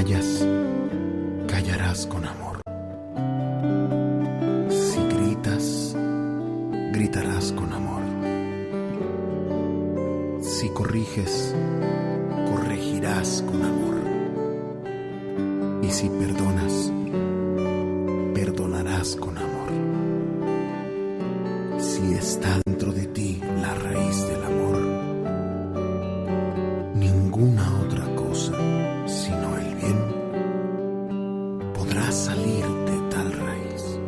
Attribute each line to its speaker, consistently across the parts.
Speaker 1: callas, callarás con amor. Si gritas, gritarás con amor. Si corriges, corregirás con amor. Y si perdonas, perdonarás con amor. Si está dentro de ti la raíz del amor, ninguna otra cosa sino el bien podrá salir de tal raíz.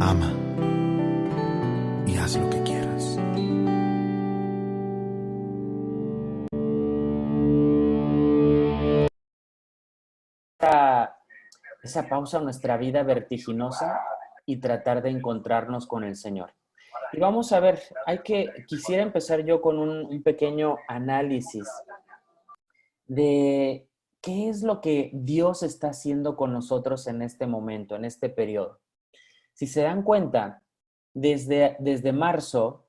Speaker 1: Ama y haz lo que quieras.
Speaker 2: Esa pausa en nuestra vida vertiginosa y tratar de encontrarnos con el Señor. Y vamos a ver, quisiera empezar yo con un pequeño análisis de qué es lo que Dios está haciendo con nosotros en este momento, en este periodo. Si se dan cuenta, desde marzo,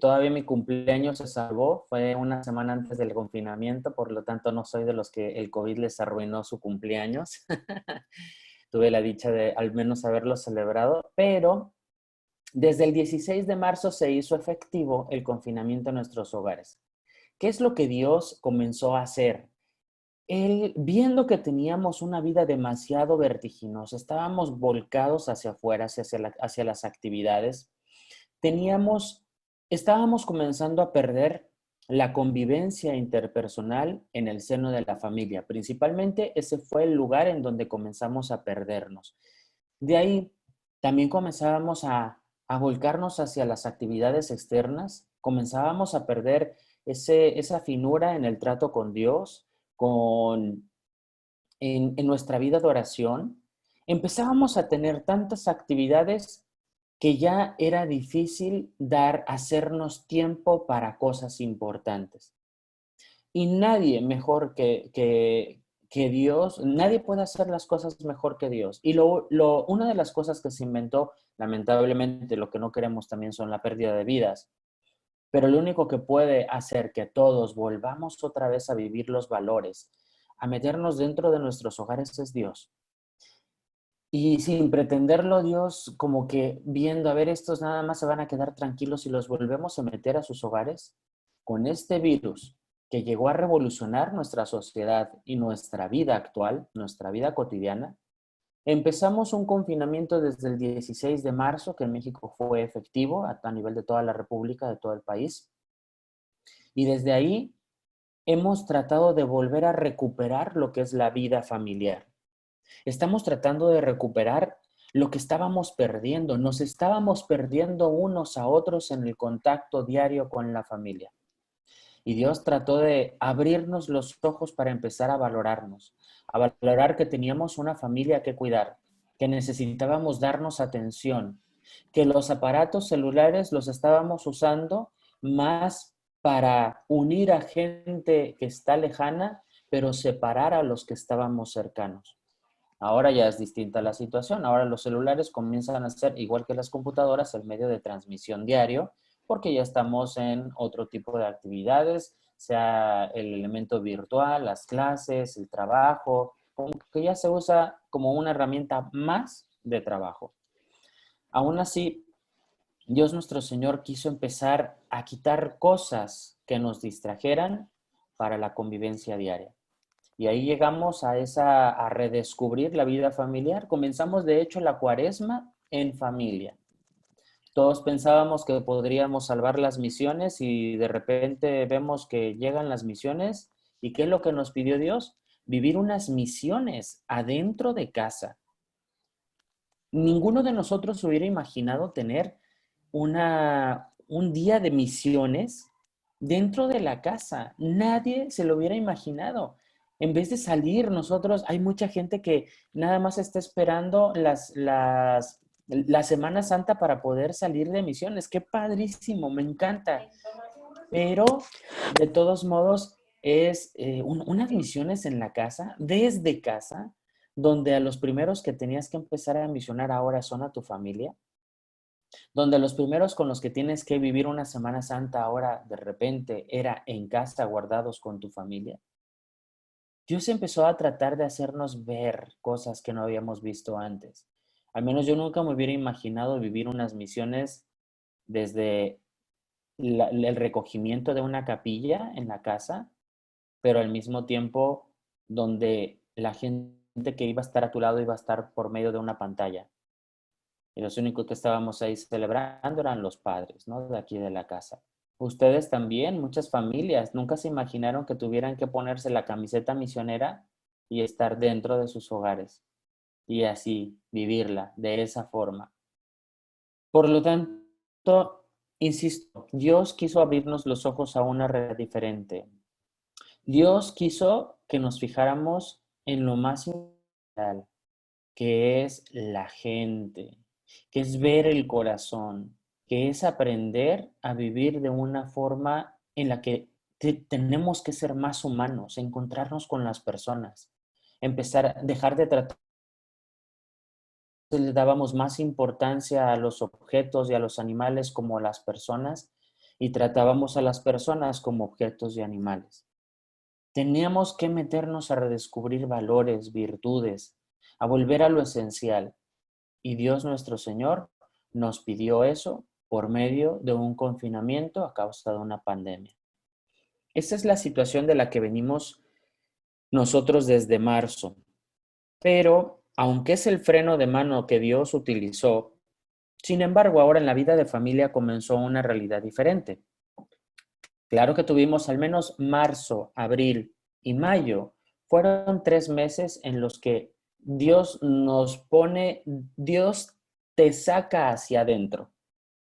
Speaker 2: todavía mi cumpleaños se salvó, fue una semana antes del confinamiento, por lo tanto no soy de los que el COVID les arruinó su cumpleaños. Tuve la dicha de al menos haberlo celebrado, pero desde el 16 de marzo se hizo efectivo el confinamiento en nuestros hogares. ¿Qué es lo que Dios comenzó a hacer? Él, viendo que teníamos una vida demasiado vertiginosa, estábamos volcados hacia afuera, hacia las actividades, teníamos, estábamos comenzando a perder la convivencia interpersonal en el seno de la familia. Principalmente ese fue el lugar en donde comenzamos a perdernos. De ahí también comenzábamos a volcarnos hacia las actividades externas, comenzábamos a perder esa finura en el trato con Dios, en nuestra vida de oración. Empezábamos a tener tantas actividades que ya era difícil hacernos tiempo para cosas importantes. Y nadie mejor que Dios, nadie puede hacer las cosas mejor que Dios. Y una de las cosas que se inventó, lamentablemente lo que no queremos también son la pérdida de vidas, pero lo único que puede hacer que todos volvamos otra vez a vivir los valores, a meternos dentro de nuestros hogares es Dios. Y sin pretenderlo, Dios como que viendo, a ver, estos nada más se van a quedar tranquilos y los volvemos a meter a sus hogares con este virus que llegó a revolucionar nuestra sociedad y nuestra vida actual, nuestra vida cotidiana. Empezamos un confinamiento desde el 16 de marzo, que en México fue efectivo a nivel de toda la República, de todo el país. Y desde ahí hemos tratado de volver a recuperar lo que es la vida familiar. Estamos tratando de recuperar lo que estábamos perdiendo. Nos estábamos perdiendo unos a otros en el contacto diario con la familia. Y Dios trató de abrirnos los ojos para empezar a valorar que teníamos una familia que cuidar, que necesitábamos darnos atención, que los aparatos celulares los estábamos usando más para unir a gente que está lejana, pero separar a los que estábamos cercanos. Ahora ya es distinta la situación. Ahora los celulares comienzan a ser, igual que las computadoras, el medio de transmisión diario, porque ya estamos en otro tipo de actividades, sea el elemento virtual, las clases, el trabajo, como que ya se usa como una herramienta más de trabajo. Aún así, Dios nuestro Señor quiso empezar a quitar cosas que nos distrajeran para la convivencia diaria. Y ahí llegamos a redescubrir la vida familiar. Comenzamos, de hecho, la cuaresma en familia. Todos pensábamos que podríamos salvar las misiones y de repente vemos que llegan las misiones. ¿Y qué es lo que nos pidió Dios? Vivir unas misiones adentro de casa. Ninguno de nosotros hubiera imaginado tener un día de misiones dentro de la casa. Nadie se lo hubiera imaginado. En vez de salir, hay mucha gente que nada más está esperando la Semana Santa para poder salir de misiones. Qué padrísimo, me encanta. Pero de todos modos es unas misiones en la casa, desde casa, donde a los primeros que tenías que empezar a misionar ahora son a tu familia, donde los primeros con los que tienes que vivir una Semana Santa ahora de repente era en casa guardados con tu familia. Dios empezó a tratar de hacernos ver cosas que no habíamos visto antes. Al menos yo nunca me hubiera imaginado vivir unas misiones desde el recogimiento de una capilla en la casa, pero al mismo tiempo donde la gente que iba a estar a tu lado iba a estar por medio de una pantalla. Y los únicos que estábamos ahí celebrando eran los padres, ¿no? De aquí de la casa. Ustedes también, muchas familias, nunca se imaginaron que tuvieran que ponerse la camiseta misionera y estar dentro de sus hogares y así vivirla de esa forma. Por lo tanto, insisto, Dios quiso abrirnos los ojos a una realidad diferente. Dios quiso que nos fijáramos en lo más importante, que es la gente, que es ver el corazón, que es aprender a vivir de una forma en la que tenemos que ser más humanos, encontrarnos con las personas, empezar, dejar de tratar, le dábamos más importancia a los objetos y a los animales como a las personas y tratábamos a las personas como objetos y animales. Teníamos que meternos a redescubrir valores, virtudes, a volver a lo esencial. Y Dios nuestro Señor nos pidió eso por medio de un confinamiento a causa de una pandemia. Esa es la situación de la que venimos nosotros desde marzo. Pero, aunque es el freno de mano que Dios utilizó, sin embargo, ahora en la vida de familia comenzó una realidad diferente. Claro que tuvimos al menos marzo, abril y mayo. Fueron 3 meses en los que Dios nos pone, Dios te saca hacia adentro.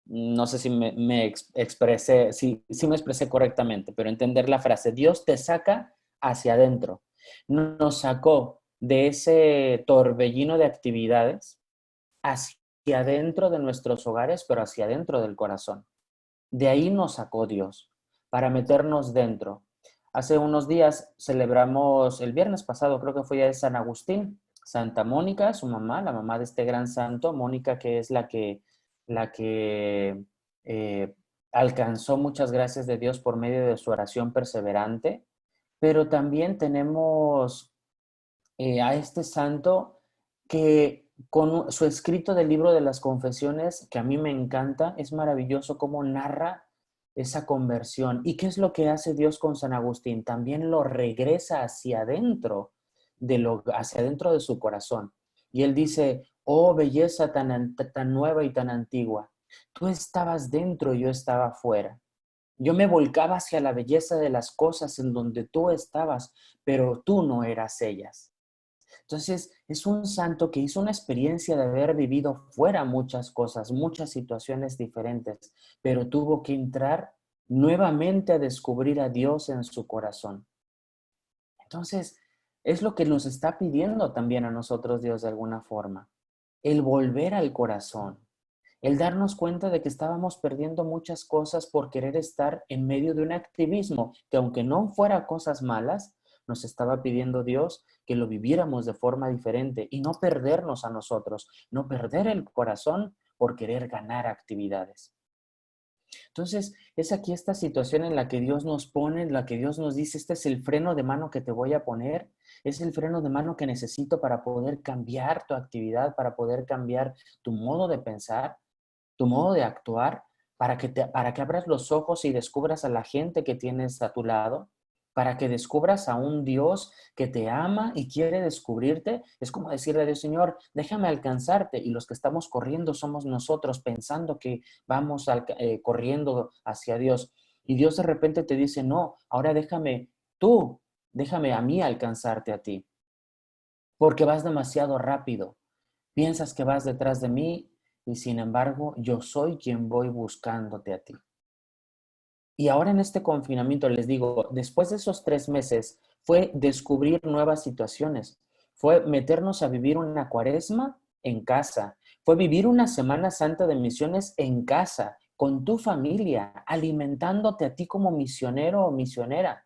Speaker 2: No sé si me expresé, si me expresé correctamente, pero entender la frase, Dios te saca hacia adentro. Nos sacó de ese torbellino de actividades hacia adentro de nuestros hogares, pero hacia adentro del corazón. De ahí nos sacó Dios, para meternos dentro. Hace unos días celebramos, el viernes pasado creo que fue ya de San Agustín, Santa Mónica, su mamá, la mamá de este gran santo, Mónica, que es la que alcanzó muchas gracias de Dios por medio de su oración perseverante, pero también tenemos a este santo que con su escrito del libro de las confesiones, que a mí me encanta, es maravilloso cómo narra esa conversión. ¿Y qué es lo que hace Dios con San Agustín? También lo regresa hacia adentro hacia adentro de su corazón. Y él dice, oh belleza tan nueva y tan antigua, tú estabas dentro y yo estaba fuera. Yo me volcaba hacia la belleza de las cosas en donde tú estabas, pero tú no eras ellas. Entonces, es un santo que hizo una experiencia de haber vivido fuera muchas cosas, muchas situaciones diferentes, pero tuvo que entrar nuevamente a descubrir a Dios en su corazón. Entonces, es lo que nos está pidiendo también a nosotros Dios de alguna forma, el volver al corazón, el darnos cuenta de que estábamos perdiendo muchas cosas por querer estar en medio de un activismo que aunque no fuera cosas malas, nos estaba pidiendo Dios que lo viviéramos de forma diferente y no perdernos a nosotros, no perder el corazón por querer ganar actividades. Entonces, es aquí esta situación en la que Dios nos pone, en la que Dios nos dice, este es el freno de mano que te voy a poner, es el freno de mano que necesito para poder cambiar tu actividad, para poder cambiar tu modo de pensar, tu modo de actuar, para que abras los ojos y descubras a la gente que tienes a tu lado, para que descubras a un Dios que te ama y quiere descubrirte. Es como decirle a Dios, Señor, déjame alcanzarte. Y los que estamos corriendo somos nosotros, pensando que vamos corriendo hacia Dios. Y Dios de repente te dice, no, ahora déjame a mí alcanzarte a ti, porque vas demasiado rápido. Piensas que vas detrás de mí y sin embargo yo soy quien voy buscándote a ti. Y ahora en este confinamiento les digo, después de esos 3 meses fue descubrir nuevas situaciones, fue meternos a vivir una cuaresma en casa, fue vivir una Semana Santa de misiones en casa, con tu familia, alimentándote a ti como misionero o misionera.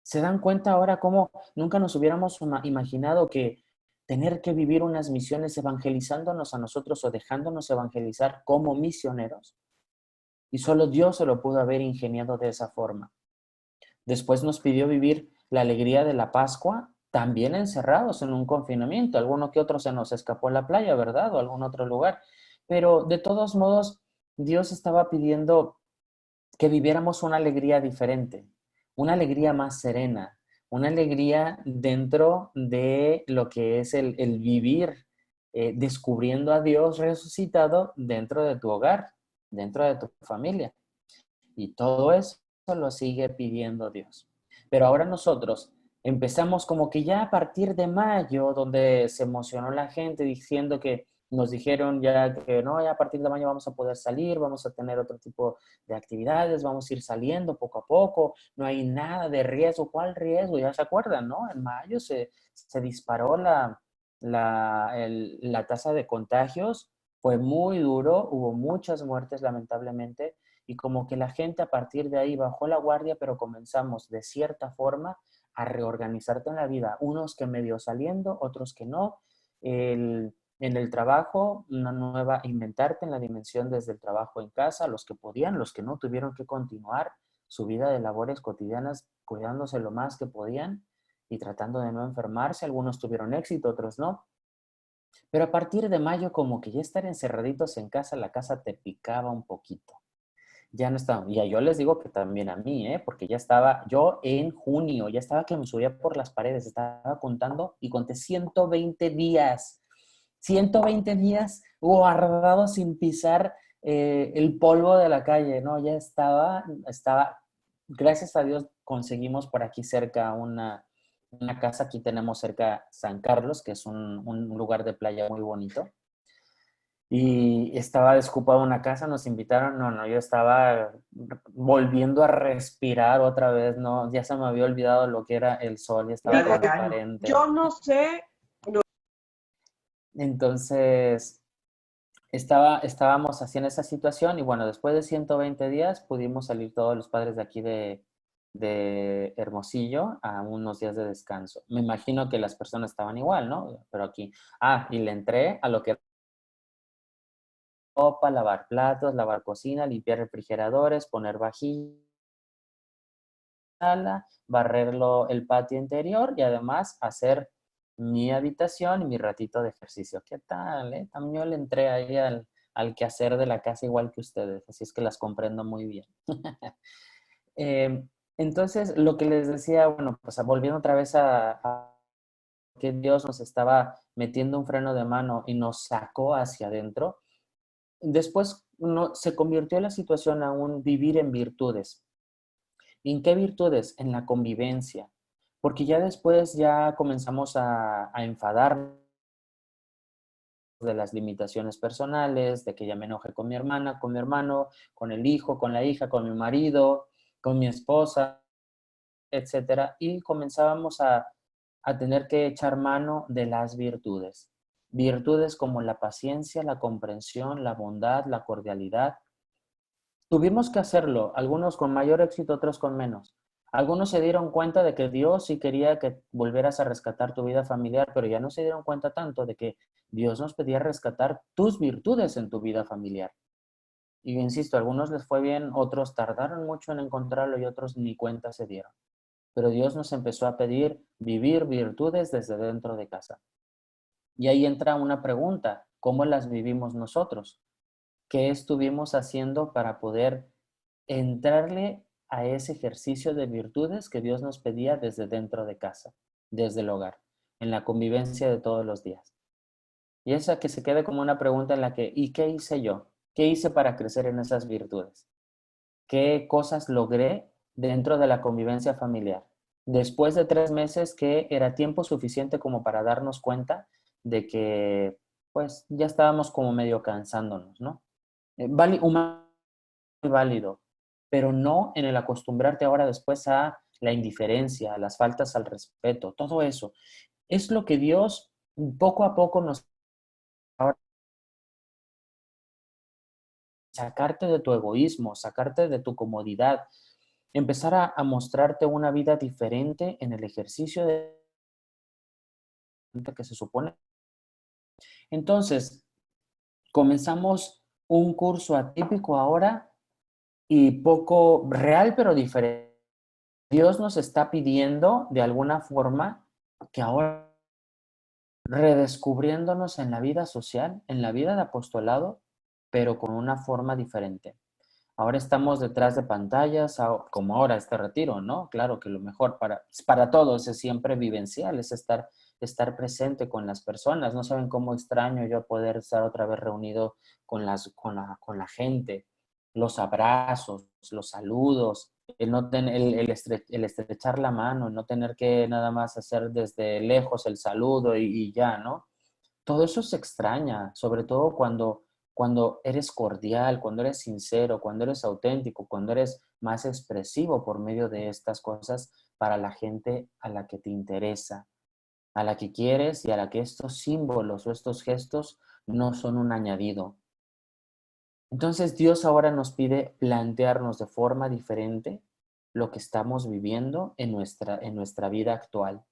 Speaker 2: ¿Se dan cuenta ahora cómo nunca nos hubiéramos imaginado que tener que vivir unas misiones evangelizándonos a nosotros o dejándonos evangelizar como misioneros? Y solo Dios se lo pudo haber ingeniado de esa forma. Después nos pidió vivir la alegría de la Pascua, también encerrados en un confinamiento. Alguno que otro se nos escapó a la playa, ¿verdad? O a algún otro lugar. Pero de todos modos, Dios estaba pidiendo que viviéramos una alegría diferente, una alegría más serena, una alegría dentro de lo que es el vivir, descubriendo a Dios resucitado dentro de tu hogar, dentro de tu familia. Y todo eso lo sigue pidiendo Dios. Pero ahora nosotros empezamos como que ya a partir de mayo, donde se emocionó la gente diciendo que nos dijeron ya que no, ya a partir de mayo vamos a poder salir, vamos a tener otro tipo de actividades, vamos a ir saliendo poco a poco, no hay nada de riesgo. ¿Cuál riesgo? Ya se acuerdan, ¿no? En mayo se disparó la tasa de contagios, fue muy duro, hubo muchas muertes lamentablemente, y como que la gente a partir de ahí bajó la guardia, pero comenzamos de cierta forma a reorganizarte en la vida. Unos que medio saliendo, otros que no. En el trabajo, una nueva, inventarte en la dimensión desde el trabajo en casa, los que podían, los que no tuvieron que continuar su vida de labores cotidianas, cuidándose lo más que podían y tratando de no enfermarse. Algunos tuvieron éxito, otros no. Pero a partir de mayo, como que ya estar encerraditos en casa, la casa te picaba un poquito. Ya no estaba. Y yo les digo que también a mí, ¿eh? Porque ya estaba, yo en junio, ya estaba que me subía por las paredes, estaba contando y conté 120 días. 120 días guardado sin pisar el polvo de la calle, ¿no? Ya estaba, gracias a Dios conseguimos por aquí cerca una casa, aquí tenemos cerca San Carlos, que es un lugar de playa muy bonito y estaba desocupada una casa, nos invitaron, no, yo estaba volviendo a respirar otra vez, no, ya se me había olvidado lo que era el sol, ya estaba
Speaker 3: Mira,
Speaker 2: transparente.
Speaker 3: yo no sé,
Speaker 2: Entonces, estábamos así en esa situación y bueno, después de 120 días pudimos salir todos los padres de aquí de Hermosillo a unos días de descanso. Me imagino que las personas estaban igual, ¿no? Pero aquí, y le entré a lo que ropa, lavar platos, lavar cocina, limpiar refrigeradores, poner vajillas, barrerlo el patio interior y además hacer mi habitación y mi ratito de ejercicio. ¿Qué tal? También yo le entré ahí al quehacer de la casa igual que ustedes, así es que las comprendo muy bien. Entonces, lo que les decía, bueno, pues volviendo otra vez a que Dios nos estaba metiendo un freno de mano y nos sacó hacia adentro. Después se convirtió la situación a un vivir en virtudes. ¿Y en qué virtudes? En la convivencia. Porque ya después ya comenzamos a enfadarnos de las limitaciones personales, de que ya me enoje con mi hermana, con mi hermano, con el hijo, con la hija, con mi marido, con mi esposa, etcétera. Y comenzábamos a tener que echar mano de las virtudes. Virtudes como la paciencia, la comprensión, la bondad, la cordialidad. Tuvimos que hacerlo, algunos con mayor éxito, otros con menos. Algunos se dieron cuenta de que Dios sí quería que volvieras a rescatar tu vida familiar, pero ya no se dieron cuenta tanto de que Dios nos pedía rescatar tus virtudes en tu vida familiar. Y insisto, a algunos les fue bien, otros tardaron mucho en encontrarlo y otros ni cuenta se dieron. Pero Dios nos empezó a pedir vivir virtudes desde dentro de casa. Y ahí entra una pregunta, ¿cómo las vivimos nosotros? ¿Qué estuvimos haciendo para poder entrarle a ese ejercicio de virtudes que Dios nos pedía desde dentro de casa, desde el hogar, en la convivencia de todos los días? Y esa que se quede como una pregunta en la que, ¿y qué hice yo? ¿Qué hice para crecer en esas virtudes? ¿Qué cosas logré dentro de la convivencia familiar? Después de 3 meses que era tiempo suficiente como para darnos cuenta de que pues ya estábamos como medio cansándonos, ¿no? Muy válido, pero no en el acostumbrarte ahora después a la indiferencia, a las faltas al respeto, todo eso. Es lo que Dios poco a poco nos ahora sacarte de tu egoísmo, sacarte de tu comodidad, empezar a mostrarte una vida diferente en el ejercicio de que se supone. Entonces, comenzamos un curso atípico ahora y poco real, pero diferente. Dios nos está pidiendo de alguna forma que ahora redescubriéndonos en la vida social, en la vida de apostolado, pero con una forma diferente. Ahora estamos detrás de pantallas, como ahora este retiro, ¿no? Claro que lo mejor para todos es siempre vivencial, es estar presente con las personas. No saben cómo extraño yo poder estar otra vez reunido con la gente, los abrazos, los saludos, el, no ten- el estrechar la mano, el no tener que nada más hacer desde lejos el saludo y ya, ¿no? Todo eso se extraña, sobre todo cuando eres cordial, cuando eres sincero, cuando eres auténtico, cuando eres más expresivo por medio de estas cosas para la gente a la que te interesa, a la que quieres y a la que estos símbolos o estos gestos no son un añadido. Entonces Dios ahora nos pide plantearnos de forma diferente lo que estamos viviendo en nuestra vida actual.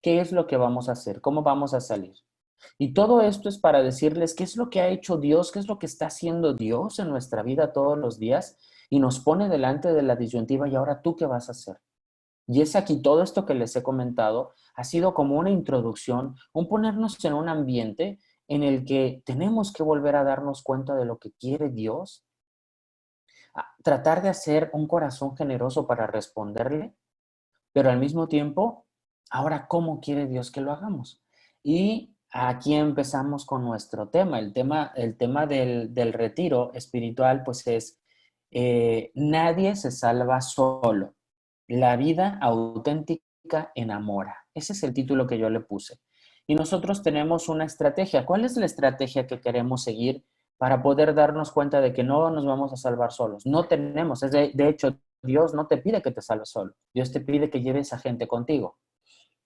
Speaker 2: ¿Qué es lo que vamos a hacer? ¿Cómo vamos a salir? Y todo esto es para decirles qué es lo que ha hecho Dios, qué es lo que está haciendo Dios en nuestra vida todos los días y nos pone delante de la disyuntiva y ahora tú qué vas a hacer. Y es aquí todo esto que les he comentado ha sido como una introducción, un ponernos en un ambiente en el que tenemos que volver a darnos cuenta de lo que quiere Dios, tratar de hacer un corazón generoso para responderle, pero al mismo tiempo, ahora, ¿cómo quiere Dios que lo hagamos? Y aquí empezamos con nuestro tema. El tema del retiro espiritual, pues es, nadie se salva solo. La vida auténtica enamora. Ese es el título que yo le puse. Y nosotros tenemos una estrategia. ¿Cuál es la estrategia que queremos seguir para poder darnos cuenta de que no nos vamos a salvar solos? No tenemos, de hecho, Dios no te pide que te salves solo. Dios te pide que lleves a gente contigo.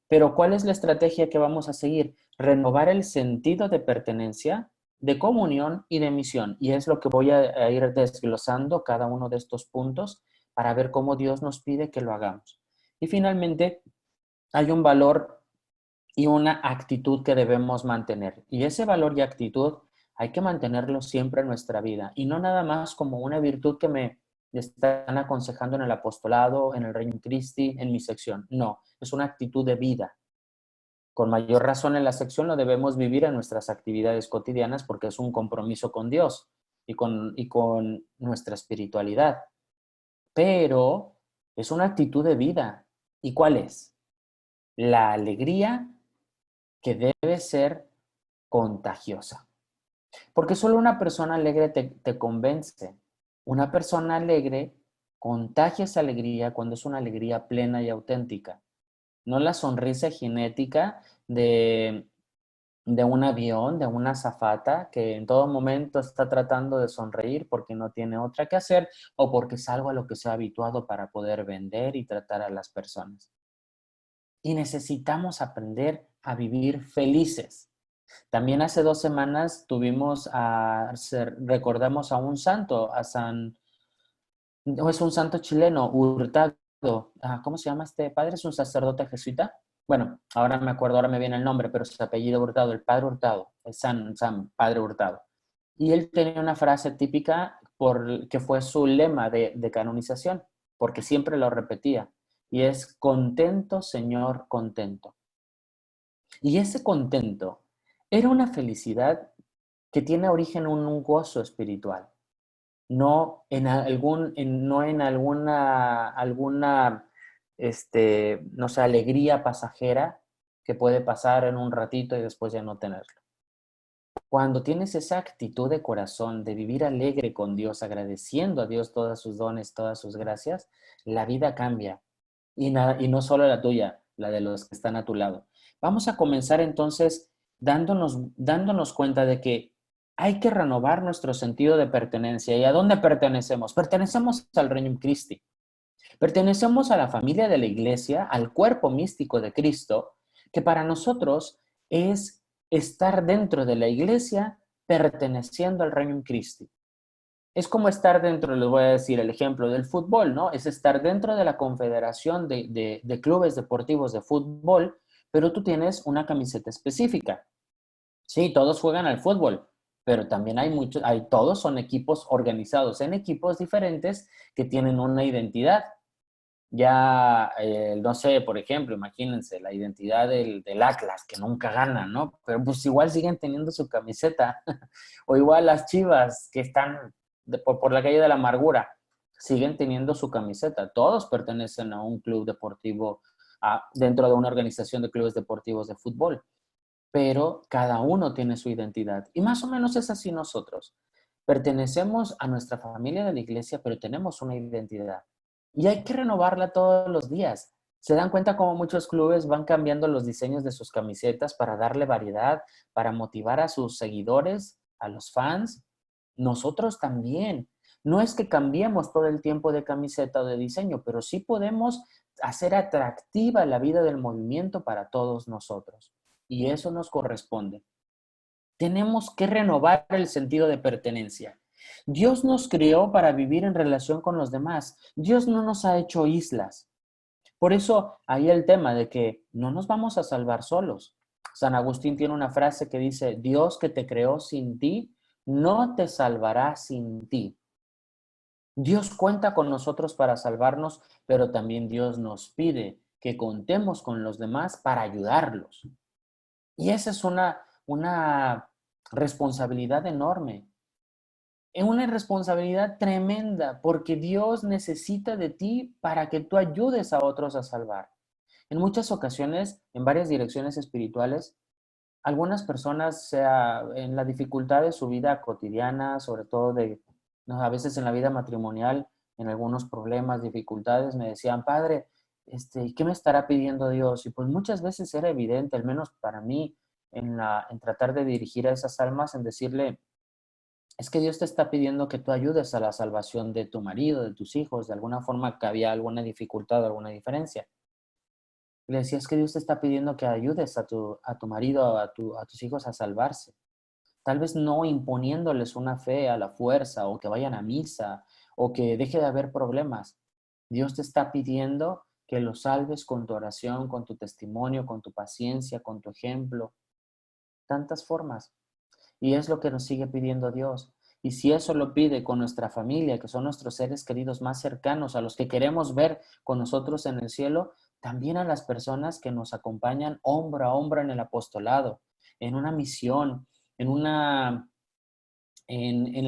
Speaker 2: Pero ¿cuál es la estrategia que vamos a seguir? Renovar el sentido de pertenencia, de comunión y de misión. Y es lo que voy a ir desglosando cada uno de estos puntos para ver cómo Dios nos pide que lo hagamos. Y finalmente, hay un valor y una actitud que debemos mantener. Y ese valor y actitud hay que mantenerlo siempre en nuestra vida y no nada más como una virtud que me están aconsejando en el apostolado, en el Reino Christi, en mi sección. No, es una actitud de vida. Con mayor razón en la sección lo debemos vivir en nuestras actividades cotidianas porque es un compromiso con Dios y con nuestra espiritualidad. Pero es una actitud de vida. ¿Y cuál es? La alegría que debe ser contagiosa. Porque solo una persona alegre te convence. Una persona alegre contagia esa alegría cuando es una alegría plena y auténtica. No la sonrisa genética de un avión, de una azafata que en todo momento está tratando de sonreír porque no tiene otra que hacer o porque es algo a lo que se ha habituado para poder vender y tratar a las personas. Y necesitamos aprender a vivir felices. También hace 2 semanas recordamos a un santo, no es un santo chileno, Hurtado. ¿Cómo se llama este padre? ¿Es un sacerdote jesuita? Bueno, ahora me acuerdo, ahora me viene el nombre, pero su apellido Hurtado, el padre Hurtado, el San Padre Hurtado. Y él tenía una frase típica que fue su lema de canonización, porque siempre lo repetía, y es contento, Señor, contento. Y ese contento era una felicidad que tiene origen en un gozo espiritual, no en alguna no sé, alegría pasajera que puede pasar en un ratito y después ya no tenerlo. Cuando tienes esa actitud de corazón de vivir alegre con Dios, agradeciendo a Dios todos sus dones, todas sus gracias, la vida cambia. Y no solo la tuya, la de los que están a tu lado. Vamos a comenzar entonces dándonos cuenta de que hay que renovar nuestro sentido de pertenencia. ¿Y a dónde pertenecemos? Pertenecemos al Reino Christi. Pertenecemos a la familia de la iglesia, al cuerpo místico de Cristo, que para nosotros es estar dentro de la iglesia perteneciendo al Reino Christi. Es como estar dentro, les voy a decir el ejemplo del fútbol, ¿no? Es estar dentro de la confederación de clubes deportivos de fútbol, pero tú tienes una camiseta específica. Sí, todos juegan al fútbol, pero también todos son equipos organizados en equipos diferentes que tienen una identidad. Ya, no sé, por ejemplo, imagínense la identidad del Atlas, que nunca gana, ¿no? Pero pues igual siguen teniendo su camiseta. O igual las Chivas, que están por la calle de la amargura, siguen teniendo su camiseta. Todos pertenecen a un club deportivo, dentro de una organización de clubes deportivos de fútbol, pero cada uno tiene su identidad. Y más o menos es así nosotros. Pertenecemos a nuestra familia de la iglesia, pero tenemos una identidad. Y hay que renovarla todos los días. ¿Se dan cuenta cómo muchos clubes van cambiando los diseños de sus camisetas para darle variedad, para motivar a sus seguidores, a los fans? Nosotros también. No es que cambiemos todo el tiempo de camiseta o de diseño, pero sí podemos hacer atractiva la vida del movimiento para todos nosotros. Y eso nos corresponde. Tenemos que renovar el sentido de pertenencia. Dios nos creó para vivir en relación con los demás. Dios no nos ha hecho islas. Por eso ahí el tema de que no nos vamos a salvar solos. San Agustín tiene una frase que dice, Dios que te creó sin ti, no te salvará sin ti. Dios cuenta con nosotros para salvarnos, pero también Dios nos pide que contemos con los demás para ayudarlos. Y esa es una responsabilidad enorme. Es una responsabilidad tremenda porque Dios necesita de ti para que tú ayudes a otros a salvar. En muchas ocasiones, en varias direcciones espirituales, algunas personas, sea en la dificultad de su vida cotidiana, sobre todo no, a veces en la vida matrimonial, en algunos problemas, dificultades, me decían, Padre, ¿qué me estará pidiendo Dios? Y pues muchas veces era evidente, al menos para mí, en tratar de dirigir a esas almas, en decirle, es que Dios te está pidiendo que tú ayudes a la salvación de tu marido, de tus hijos, de alguna forma que había alguna dificultad, alguna diferencia. Le decía, es que Dios te está pidiendo que ayudes a tu marido, a tus hijos a salvarse. Tal vez no imponiéndoles una fe a la fuerza o que vayan a misa o que deje de haber problemas. Dios te está pidiendo que los salves con tu oración, con tu testimonio, con tu paciencia, con tu ejemplo. Tantas formas. Y es lo que nos sigue pidiendo Dios. Y si eso lo pide con nuestra familia, que son nuestros seres queridos más cercanos, a los que queremos ver con nosotros en el cielo, también a las personas que nos acompañan hombro a hombro en el apostolado, en una misión, en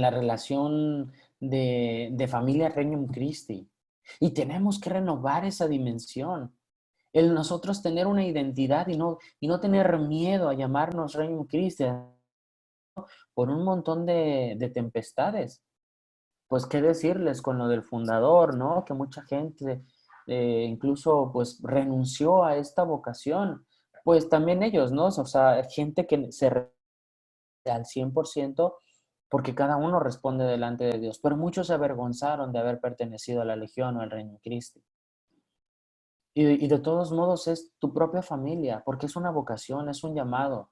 Speaker 2: la relación de familia Regnum Christi. Y tenemos que renovar esa dimensión. El nosotros tener una identidad y no tener miedo a llamarnos Regnum Christi, por un montón de tempestades. Pues qué decirles con lo del fundador, ¿no? Que mucha gente incluso pues renunció a esta vocación. Pues también ellos, ¿no? O sea, gente que al 100% porque cada uno responde delante de Dios. Pero muchos se avergonzaron de haber pertenecido a la Legión o al Reino de Cristo. Y de todos modos es tu propia familia, porque es una vocación, es un llamado.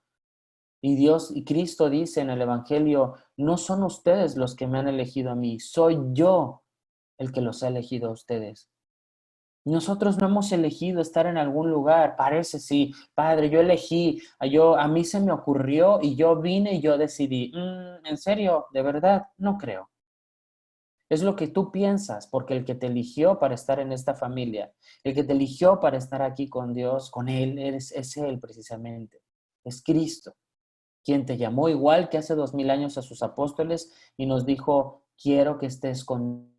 Speaker 2: Y Dios y Cristo dice en el Evangelio, no son ustedes los que me han elegido a mí, soy yo el que los ha elegido a ustedes. Nosotros no hemos elegido estar en algún lugar, parece sí, Padre, yo elegí, a mí se me ocurrió y yo vine y yo decidí. ¿En serio? ¿De verdad? No creo. Es lo que tú piensas, porque el que te eligió para estar en esta familia, el que te eligió para estar aquí con Dios, con Él, es Él precisamente, es Cristo, quien te llamó igual que hace 2000 años a sus apóstoles y nos dijo, quiero que estés conmigo,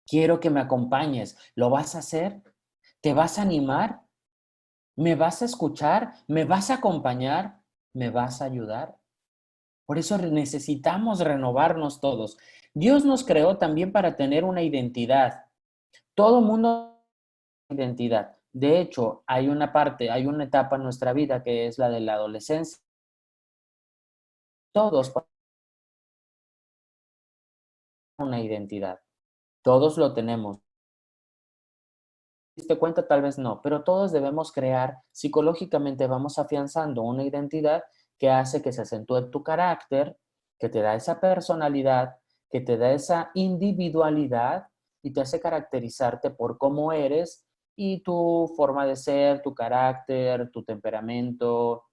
Speaker 2: quiero que me acompañes. ¿Lo vas a hacer? ¿Te vas a animar? ¿Me vas a escuchar? ¿Me vas a acompañar? ¿Me vas a ayudar? Por eso necesitamos renovarnos todos. Dios nos creó también para tener una identidad. Todo mundo tiene identidad. De hecho, hay una etapa en nuestra vida que es la de la adolescencia. Todos una identidad. Todos lo tenemos. ¿Te cuenta? Tal vez no, pero todos debemos crear, psicológicamente vamos afianzando una identidad que hace que se acentúe tu carácter, que te da esa personalidad, que te da esa individualidad y te hace caracterizarte por cómo eres y tu forma de ser, tu carácter, tu temperamento,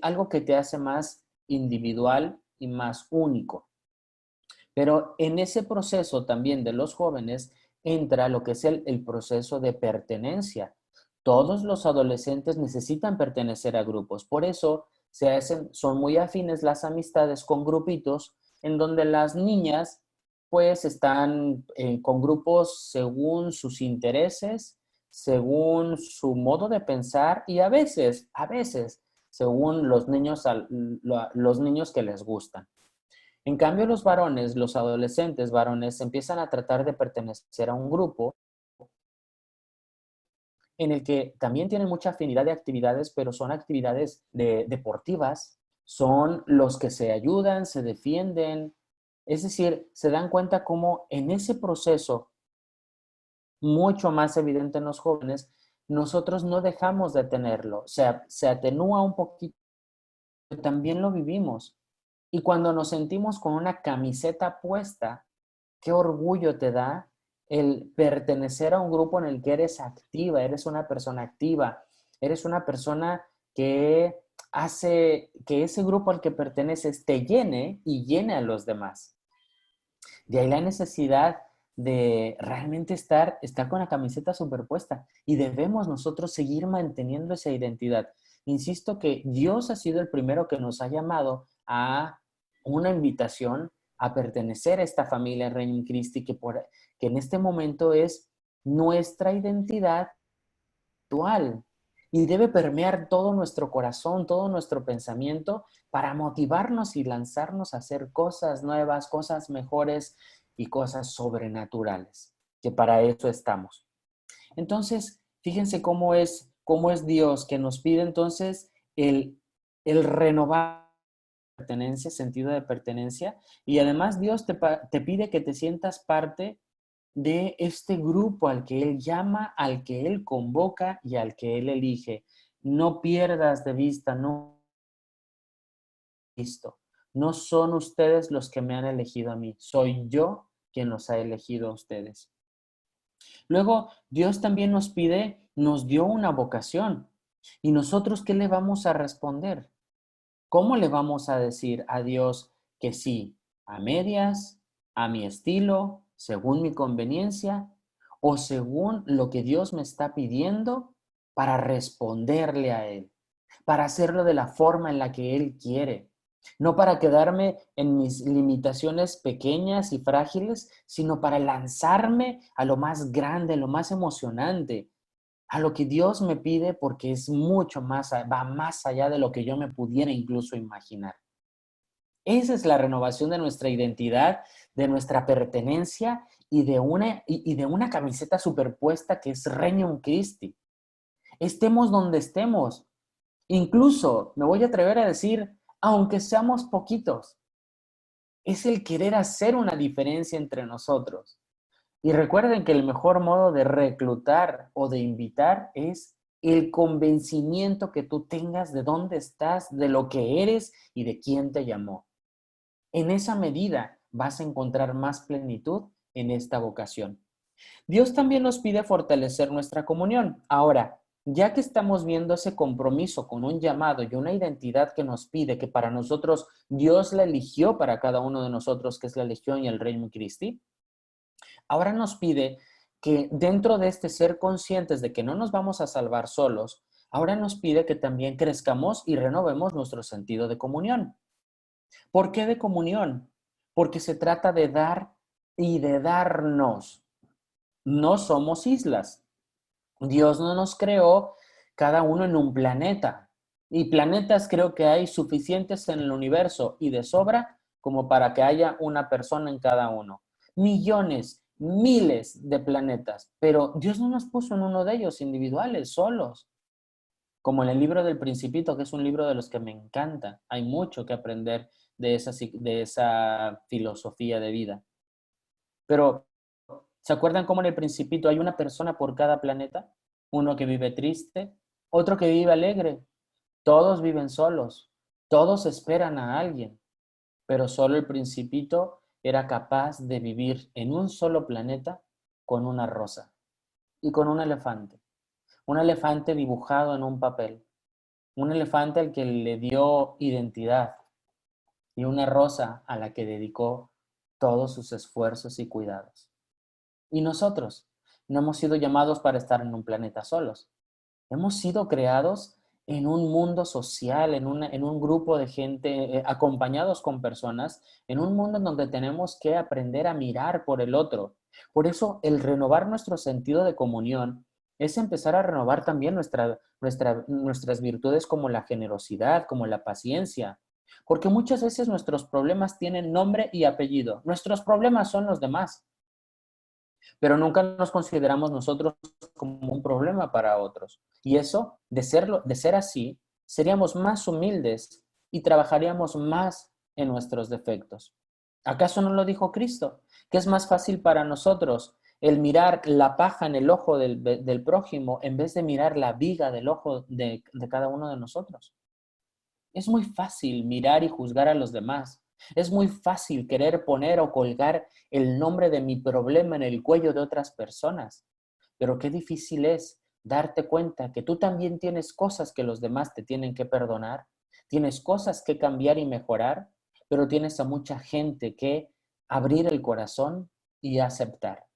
Speaker 2: algo que te hace más individual y más único. Pero en ese proceso también de los jóvenes entra lo que es el proceso de pertenencia. Todos los adolescentes necesitan pertenecer a grupos, por eso son muy afines las amistades con grupitos en donde las niñas pues están con grupos según sus intereses, según su modo de pensar y a veces, según los niños que les gustan. En cambio, los varones, los adolescentes varones, empiezan a tratar de pertenecer a un grupo en el que también tienen mucha afinidad de actividades, pero son actividades deportivas, son los que se ayudan, se defienden, es decir, se dan cuenta cómo en ese proceso, mucho más evidente en los jóvenes, nosotros no dejamos de tenerlo, o sea, se atenúa un poquito, también lo vivimos. Y cuando nos sentimos con una camiseta puesta, qué orgullo te da el pertenecer a un grupo en el que eres activa, eres una persona activa, eres una persona que hace que ese grupo al que perteneces te llene y llene a los demás. De ahí la necesidad de realmente estar con la camiseta superpuesta y debemos nosotros seguir manteniendo esa identidad. Insisto que Dios ha sido el primero que nos ha llamado a una invitación a pertenecer a esta familia Reino Christi que en este momento es nuestra identidad actual y debe permear todo nuestro corazón, todo nuestro pensamiento para motivarnos y lanzarnos a hacer cosas nuevas, cosas mejores y cosas sobrenaturales, que para eso estamos. Entonces, fíjense cómo es Dios que nos pide entonces el renovar pertenencia, sentido de pertenencia, y además Dios te pide que te sientas parte de este grupo al que Él llama, al que Él convoca y al que Él elige. No pierdas de vista, no visto. No son ustedes los que me han elegido a mí, soy yo quien los ha elegido a ustedes. Luego, Dios también nos pide, nos dio una vocación. ¿Y nosotros qué le vamos a responder? ¿Cómo le vamos a decir a Dios que sí, a medias, a mi estilo, según mi conveniencia o según lo que Dios me está pidiendo para responderle a Él, para hacerlo de la forma en la que Él quiere? No para quedarme en mis limitaciones pequeñas y frágiles, sino para lanzarme a lo más grande, lo más emocionante, a lo que Dios me pide porque es mucho más, va más allá de lo que yo me pudiera incluso imaginar. Esa es la renovación de nuestra identidad, de nuestra pertenencia y de una camiseta superpuesta que es Regnum Christi. Estemos donde estemos. Incluso me voy a atrever a decir, aunque seamos poquitos, es el querer hacer una diferencia entre nosotros. Y recuerden que el mejor modo de reclutar o de invitar es el convencimiento que tú tengas de dónde estás, de lo que eres y de quién te llamó. En esa medida vas a encontrar más plenitud en esta vocación. Dios también nos pide fortalecer nuestra comunión. Ahora, ya que estamos viendo ese compromiso con un llamado y una identidad que nos pide, que para nosotros Dios la eligió para cada uno de nosotros, que es la Legión y el Reino Christi, ahora nos pide que dentro de este ser conscientes de que no nos vamos a salvar solos, ahora nos pide que también crezcamos y renovemos nuestro sentido de comunión. ¿Por qué de comunión? Porque se trata de dar y de darnos. No somos islas. Dios no nos creó cada uno en un planeta. Y planetas creo que hay suficientes en el universo y de sobra como para que haya una persona en cada uno. Millones, miles de planetas, pero Dios no nos puso en uno de ellos individuales, solos. Como en el libro del Principito, que es un libro de los que me encanta. Hay mucho que aprender de esa filosofía de vida. Pero, ¿se acuerdan cómo en el Principito hay una persona por cada planeta? Uno que vive triste, otro que vive alegre. Todos viven solos, todos esperan a alguien, pero solo el Principito era capaz de vivir en un solo planeta con una rosa y con un elefante dibujado en un papel, un elefante al que le dio identidad y una rosa a la que dedicó todos sus esfuerzos y cuidados. Y nosotros no hemos sido llamados para estar en un planeta solos. Hemos sido creados en un mundo social, en un grupo de gente, acompañados con personas, en un mundo en donde tenemos que aprender a mirar por el otro. Por eso, el renovar nuestro sentido de comunión es empezar a renovar también nuestras virtudes como la generosidad, como la paciencia. Porque muchas veces nuestros problemas tienen nombre y apellido. Nuestros problemas son los demás, pero nunca nos consideramos nosotros como un problema para otros. Y eso, de ser así, seríamos más humildes y trabajaríamos más en nuestros defectos. ¿Acaso no lo dijo Cristo? Que es más fácil para nosotros el mirar la paja en el ojo del prójimo en vez de mirar la viga del ojo de cada uno de nosotros. Es muy fácil mirar y juzgar a los demás. Es muy fácil querer poner o colgar el nombre de mi problema en el cuello de otras personas. Pero qué difícil es darte cuenta que tú también tienes cosas que los demás te tienen que perdonar, tienes cosas que cambiar y mejorar, pero tienes a mucha gente que abrir el corazón y aceptar.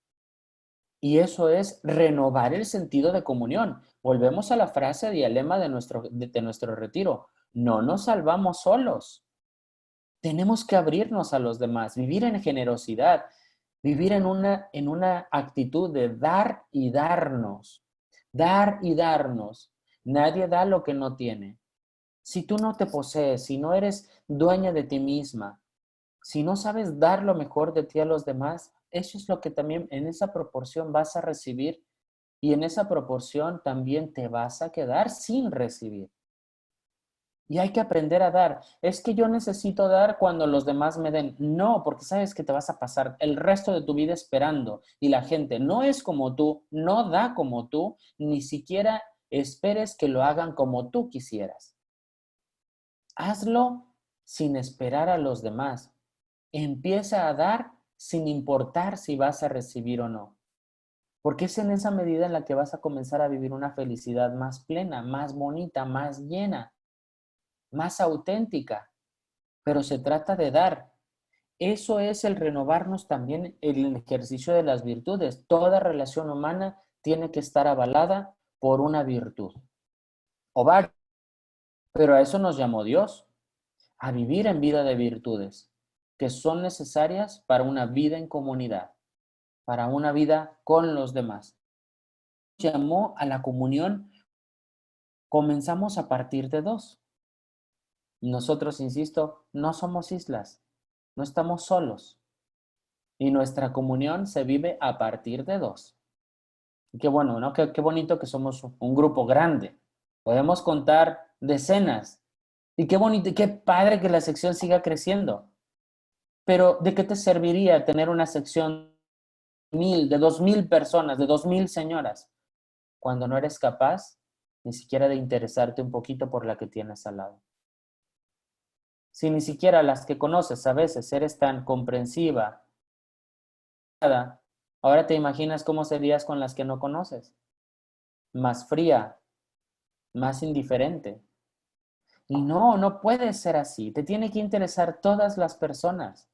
Speaker 2: Y eso es renovar el sentido de comunión. Volvemos a la frase y al lema de nuestro retiro. No nos salvamos solos. Tenemos que abrirnos a los demás, vivir en generosidad, vivir en una actitud de dar y darnos. Dar y darnos. Nadie da lo que no tiene. Si tú no te posees, si no eres dueña de ti misma, si no sabes dar lo mejor de ti a los demás, eso es lo que también en esa proporción vas a recibir y en esa proporción también te vas a quedar sin recibir. Y hay que aprender a dar. Es que yo necesito dar cuando los demás me den. No, porque sabes que te vas a pasar el resto de tu vida esperando y la gente no es como tú, no da como tú, ni siquiera esperes que lo hagan como tú quisieras. Hazlo sin esperar a los demás. Empieza a dar sin importar si vas a recibir o no. Porque es en esa medida en la que vas a comenzar a vivir una felicidad más plena, más bonita, más llena, más auténtica. Pero se trata de dar. Eso es el renovarnos también en el ejercicio de las virtudes. Toda relación humana tiene que estar avalada por una virtud. O varias. Pero a eso nos llamó Dios, a vivir en vida de virtudes, que son necesarias para una vida en comunidad, para una vida con los demás. Llamó a la comunión, comenzamos a partir de dos. Nosotros, insisto, no somos islas, no estamos solos. Y nuestra comunión se vive a partir de dos. Y qué bueno, ¿no? Qué bonito que somos un grupo grande. Podemos contar decenas. Y qué bonito y qué padre que la sección siga creciendo. Pero ¿de qué te serviría tener una sección de 2,000 personas, de 2,000 señoras, cuando no eres capaz ni siquiera de interesarte un poquito por la que tienes al lado? Si ni siquiera las que conoces a veces eres tan comprensiva, ahora te imaginas cómo serías con las que no conoces. Más fría, más indiferente. Y no, no puede ser así. Te tiene que interesar todas las personas.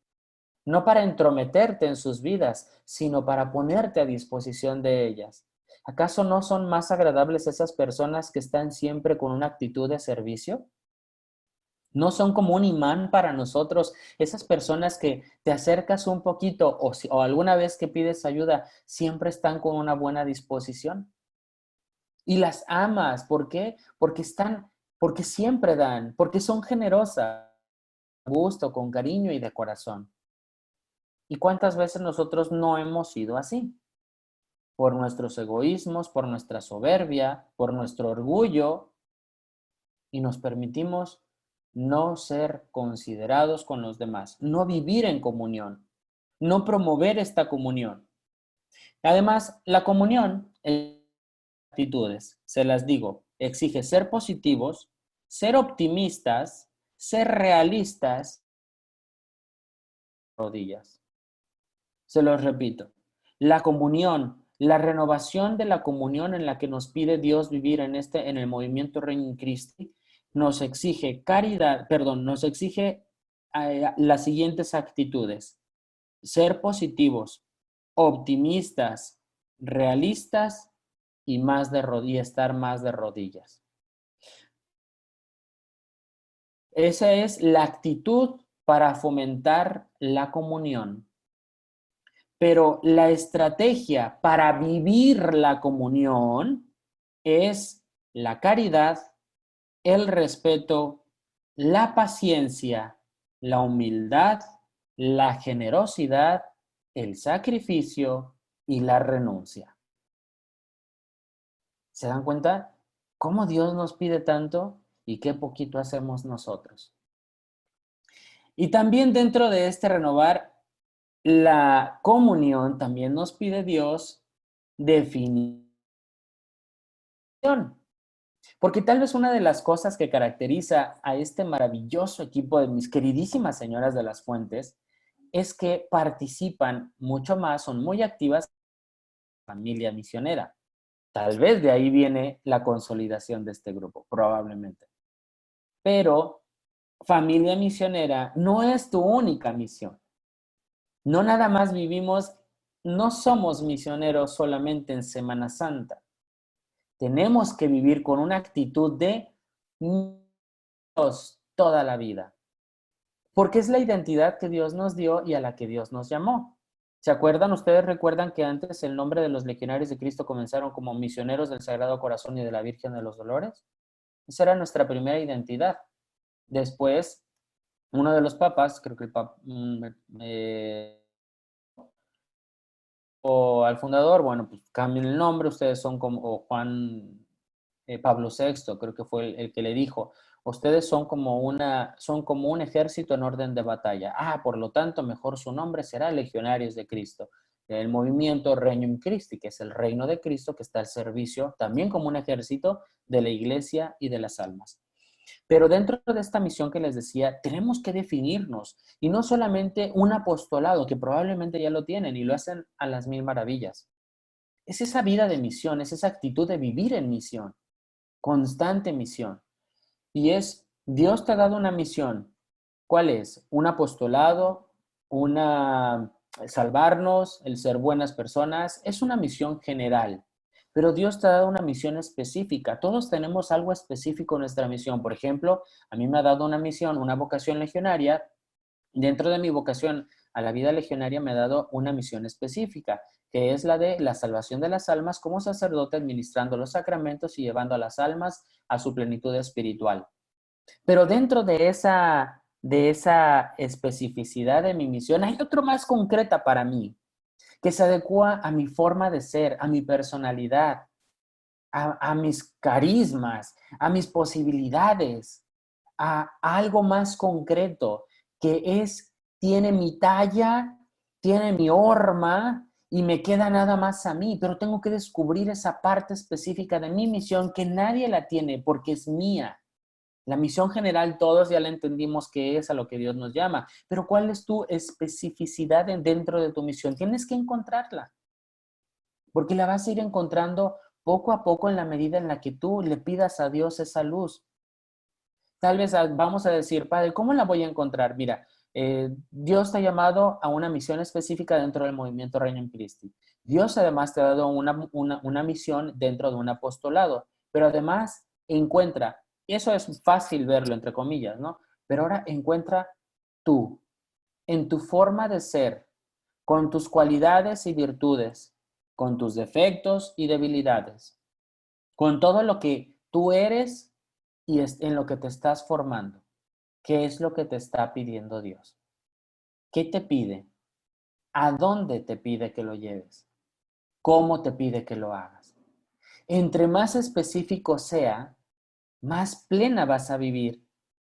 Speaker 2: No para entrometerte en sus vidas, sino para ponerte a disposición de ellas. ¿Acaso no son más agradables esas personas que están siempre con una actitud de servicio? ¿No son como un imán para nosotros esas personas que te acercas un poquito o alguna vez que pides ayuda, siempre están con una buena disposición? Y las amas, ¿por qué? Porque siempre dan, porque son generosas, con gusto, con cariño y de corazón. ¿Y cuántas veces nosotros no hemos sido así? Por nuestros egoísmos, por nuestra soberbia, por nuestro orgullo, y nos permitimos no ser considerados con los demás, no vivir en comunión, no promover esta comunión. Además, la comunión en actitudes, se las digo, exige ser positivos, ser optimistas, ser realistas, rodillas. Se los repito, la comunión, la renovación de la comunión en la que nos pide Dios vivir en el movimiento Reino Christi, nos exige caridad, perdón, nos exige las siguientes actitudes: ser positivos, optimistas, realistas y estar más de rodillas. Esa es la actitud para fomentar la comunión. Pero la estrategia para vivir la comunión es la caridad, el respeto, la paciencia, la humildad, la generosidad, el sacrificio y la renuncia. ¿Se dan cuenta cómo Dios nos pide tanto y qué poquito hacemos nosotros? Y también dentro de este renovar la comunión, también nos pide Dios definición. Porque tal vez una de las cosas que caracteriza a este maravilloso equipo de mis queridísimas señoras de las Fuentes es que participan mucho más, son muy activas en la familia misionera. Tal vez de ahí viene la consolidación de este grupo, probablemente. Pero familia misionera no es tu única misión. No nada más vivimos, no somos misioneros solamente en Semana Santa. Tenemos que vivir con una actitud de Dios toda la vida. Porque es la identidad que Dios nos dio y a la que Dios nos llamó. ¿Se acuerdan? ¿Ustedes recuerdan que antes el nombre de los legionarios de Cristo comenzaron como misioneros del Sagrado Corazón y de la Virgen de los Dolores? Esa era nuestra primera identidad. Después, uno de los papas, creo que el papa, o al fundador, bueno, pues cambien el nombre, ustedes son como, o Juan Pablo VI, creo que fue el que le dijo, ustedes son como un ejército en orden de batalla. Ah, por lo tanto, mejor su nombre será Legionarios de Cristo. El movimiento Regnum Christi, que es el reino de Cristo, que está al servicio también como un ejército de la iglesia y de las almas. Pero dentro de esta misión que les decía, tenemos que definirnos y no solamente un apostolado, que probablemente ya lo tienen y lo hacen a las mil maravillas. Es esa vida de misión, es esa actitud de vivir en misión, constante misión. Y es, Dios te ha dado una misión. ¿Cuál es? Un apostolado, salvarnos, el ser buenas personas. Es una misión general. Pero Dios te ha dado una misión específica. Todos tenemos algo específico en nuestra misión. Por ejemplo, a mí me ha dado una misión, una vocación legionaria. Dentro de mi vocación a la vida legionaria me ha dado una misión específica, que es la de la salvación de las almas como sacerdote administrando los sacramentos y llevando a las almas a su plenitud espiritual. Pero dentro de esa especificidad de mi misión hay otro más concreta para mí, que se adecua a mi forma de ser, a mi personalidad, a mis carismas, a mis posibilidades, a algo más concreto, que tiene mi talla, tiene mi horma y me queda nada más a mí, pero tengo que descubrir esa parte específica de mi misión que nadie la tiene porque es mía. La misión general todos ya la entendimos que es a lo que Dios nos llama, pero ¿cuál es tu especificidad dentro de tu misión? Tienes que encontrarla, porque la vas a ir encontrando poco a poco en la medida en la que tú le pidas a Dios esa luz. Tal vez vamos a decir, Padre, ¿cómo la voy a encontrar? Mira, Dios te ha llamado a una misión específica dentro del movimiento Regnum Christi. Dios además te ha dado una misión dentro de un apostolado, pero además encuentra, y eso es fácil verlo entre comillas, ¿no? Pero ahora encuentra tú, en tu forma de ser, con tus cualidades y virtudes, con tus defectos y debilidades, con todo lo que tú eres y en lo que te estás formando. ¿Qué es lo que te está pidiendo Dios? ¿Qué te pide? ¿A dónde te pide que lo lleves? ¿Cómo te pide que lo hagas? Entre más específico sea, más plena vas a vivir,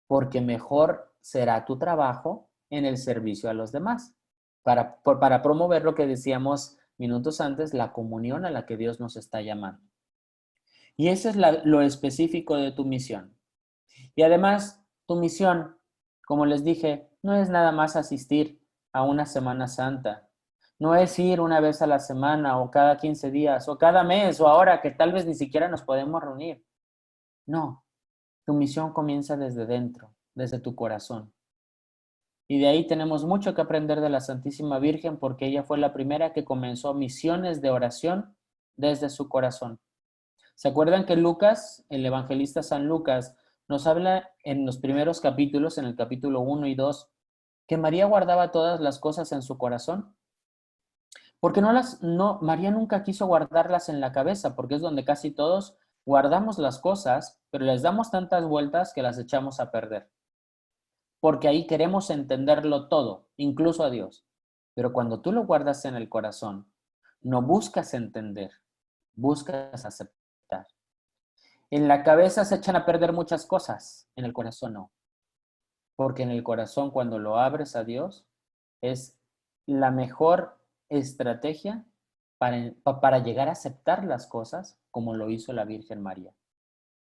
Speaker 2: porque mejor será tu trabajo en el servicio a los demás, para promover lo que decíamos minutos antes, la comunión a la que Dios nos está llamando. Y eso es lo específico de tu misión. Y además, tu misión, como les dije, no es nada más asistir a una Semana Santa. No es ir una vez a la semana o cada 15 días o cada mes o ahora que tal vez ni siquiera nos podemos reunir. No, tu misión comienza desde dentro, desde tu corazón. Y de ahí tenemos mucho que aprender de la Santísima Virgen porque ella fue la primera que comenzó misiones de oración desde su corazón. ¿Se acuerdan que Lucas, el evangelista San Lucas, nos habla en los primeros capítulos, en el capítulo 1 y 2, que María guardaba todas las cosas en su corazón? Porque María nunca quiso guardarlas en la cabeza, porque es donde casi todos guardamos las cosas, pero les damos tantas vueltas que las echamos a perder. Porque ahí queremos entenderlo todo, incluso a Dios. Pero cuando tú lo guardas en el corazón, no buscas entender, buscas aceptar. En la cabeza se echan a perder muchas cosas, en el corazón no. Porque en el corazón, cuando lo abres a Dios, es la mejor estrategia para llegar a aceptar las cosas como lo hizo la Virgen María.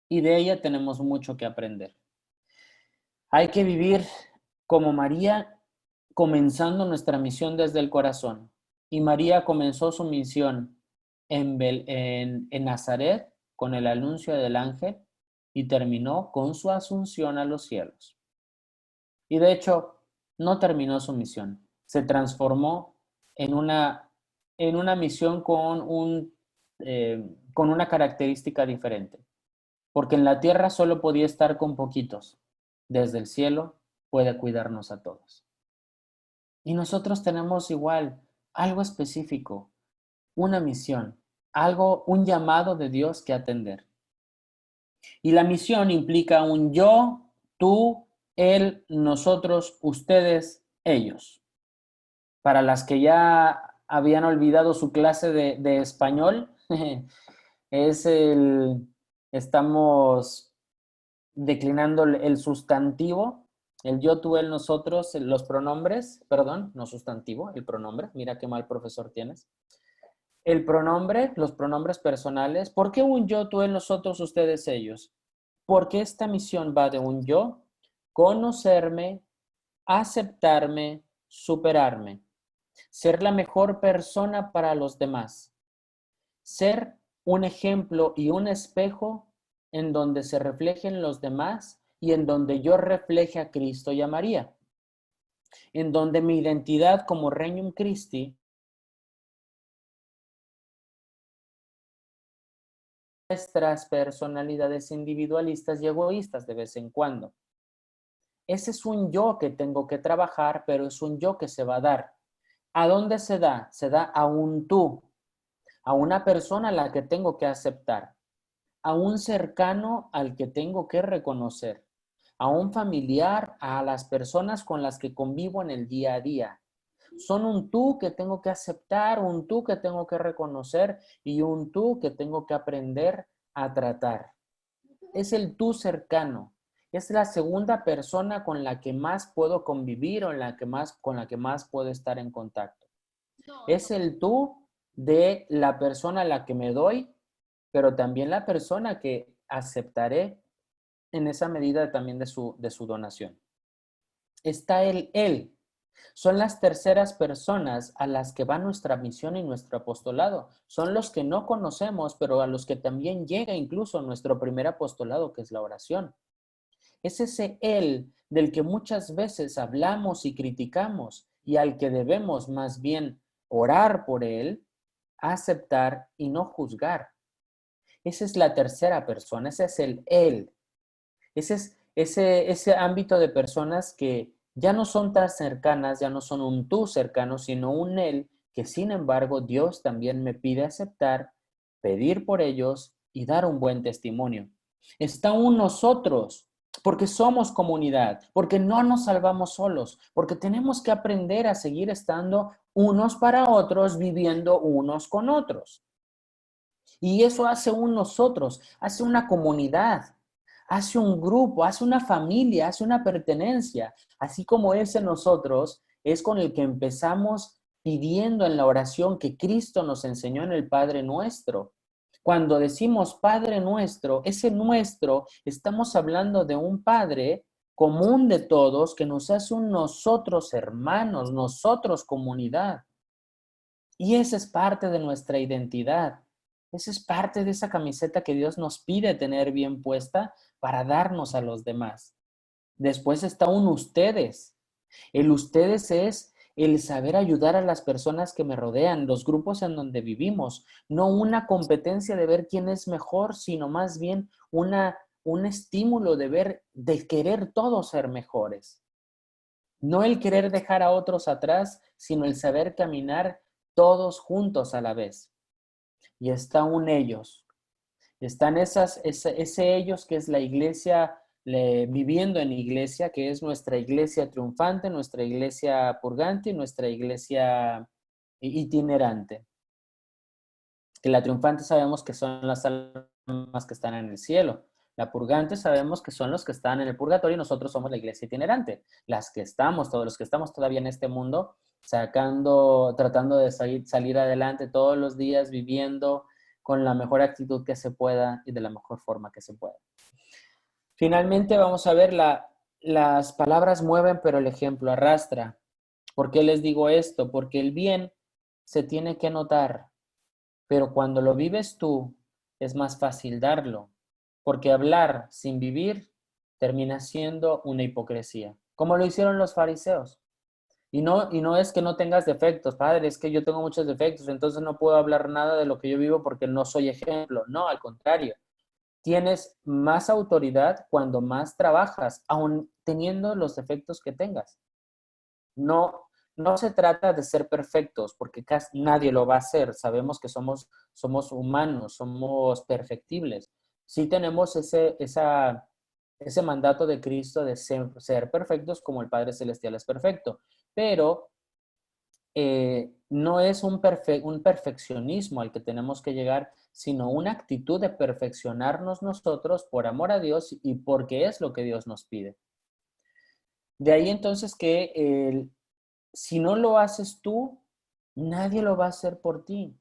Speaker 2: Y de ella tenemos mucho que aprender. Hay que vivir como María, comenzando nuestra misión desde el corazón. Y María comenzó su misión en Nazaret con el anuncio del ángel y terminó con su asunción a los cielos. Y de hecho, no terminó su misión, se transformó en una misión con una característica diferente, porque en la tierra solo podía estar con poquitos, desde el cielo puede cuidarnos a todos. Y nosotros tenemos igual algo específico, una misión, un llamado de Dios que atender. Y la misión implica un yo, tú, él, nosotros, ustedes, ellos. Para las que ya habían olvidado su clase de español, estamos declinando el sustantivo, el yo, tú, él, nosotros, los pronombres, perdón, no sustantivo, el pronombre, mira qué mal profesor tienes. El pronombre, los pronombres personales. ¿Por qué un yo, tú, él, nosotros, ustedes, ellos? Porque esta misión va de un yo, conocerme, aceptarme, superarme, ser la mejor persona para los demás, ser un ejemplo y un espejo en donde se reflejen los demás y en donde yo refleje a Cristo y a María, en donde mi identidad como Regnum Christi, nuestras personalidades individualistas y egoístas de vez en cuando. Ese es un yo que tengo que trabajar, pero es un yo que se va a dar. ¿A dónde se da? Se da a un tú, a una persona a la que tengo que aceptar, a un cercano al que tengo que reconocer, a un familiar, a las personas con las que convivo en el día a día. Son un tú que tengo que aceptar, un tú que tengo que reconocer y un tú que tengo que aprender a tratar. Es el tú cercano. Es la segunda persona con la que más puedo convivir o con la que más puedo estar en contacto. Es el tú de la persona a la que me doy, pero también la persona que aceptaré en esa medida también de su donación. Está el él. Son las terceras personas a las que va nuestra misión y nuestro apostolado. Son los que no conocemos, pero a los que también llega incluso nuestro primer apostolado, que es la oración. Es ese él del que muchas veces hablamos y criticamos y al que debemos más bien orar por él, aceptar y no juzgar. Esa es la tercera persona, ese es el él. Ese es ese ámbito de personas que ya no son tan cercanas, ya no son un tú cercano, sino un él que sin embargo Dios también me pide aceptar, pedir por ellos y dar un buen testimonio. Está un nosotros, porque somos comunidad, porque no nos salvamos solos, porque tenemos que aprender a seguir estando unos para otros, viviendo unos con otros. Y eso hace un nosotros, hace una comunidad, hace un grupo, hace una familia, hace una pertenencia. Así como ese nosotros es con el que empezamos pidiendo en la oración que Cristo nos enseñó en el Padre Nuestro. Cuando decimos Padre Nuestro, ese nuestro, estamos hablando de un Padre común de todos que nos hace un nosotros hermanos, nosotros comunidad. Y esa es parte de nuestra identidad. Esa es parte de esa camiseta que Dios nos pide tener bien puesta para darnos a los demás. Después está un ustedes. El ustedes es el saber ayudar a las personas que me rodean, los grupos en donde vivimos, no una competencia de ver quién es mejor, sino más bien un estímulo de ver, de querer todos ser mejores. No el querer dejar a otros atrás, sino el saber caminar todos juntos a la vez. Y está un ellos. Están ese ellos que es la iglesia, viviendo en iglesia, que es nuestra iglesia triunfante, nuestra iglesia purgante y nuestra iglesia itinerante. Que la triunfante sabemos que son las almas que están en el cielo. La purgante sabemos que son los que están en el purgatorio y nosotros somos la iglesia itinerante. Las que estamos, todos los que estamos todavía en este mundo, tratando de salir adelante todos los días, viviendo con la mejor actitud que se pueda y de la mejor forma que se pueda. Finalmente vamos a ver las palabras mueven, pero el ejemplo arrastra. ¿Por qué les digo esto? Porque el bien se tiene que notar, pero cuando lo vives tú es más fácil darlo, porque hablar sin vivir termina siendo una hipocresía, como lo hicieron los fariseos. Y no es que no tengas defectos, padre, es que yo tengo muchos defectos, entonces no puedo hablar nada de lo que yo vivo porque no soy ejemplo. No, al contrario, tienes más autoridad cuando más trabajas, aun teniendo los defectos que tengas. No se trata de ser perfectos, porque casi nadie lo va a hacer. Sabemos que somos humanos, somos perfectibles. Sí tenemos ese mandato de Cristo de ser perfectos como el Padre Celestial es perfecto, pero no es un perfeccionismo al que tenemos que llegar, sino una actitud de perfeccionarnos nosotros por amor a Dios y porque es lo que Dios nos pide. De ahí entonces que si no lo haces tú, nadie lo va a hacer por ti.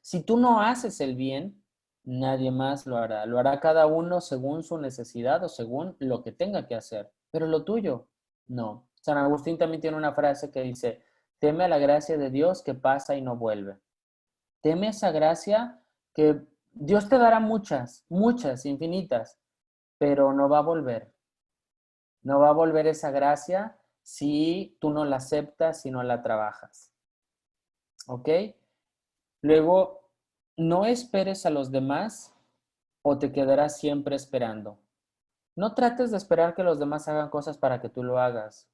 Speaker 2: Si tú no haces el bien, nadie más lo hará. Lo hará cada uno según su necesidad o según lo que tenga que hacer. Pero lo tuyo, no. San Agustín también tiene una frase que dice, teme a la gracia de Dios que pasa y no vuelve. Teme esa gracia que Dios te dará muchas, muchas, infinitas, pero no va a volver. No va a volver esa gracia si tú no la aceptas, si no la trabajas. ¿Ok? Luego, no esperes a los demás o te quedarás siempre esperando. No trates de esperar que los demás hagan cosas para que tú lo hagas.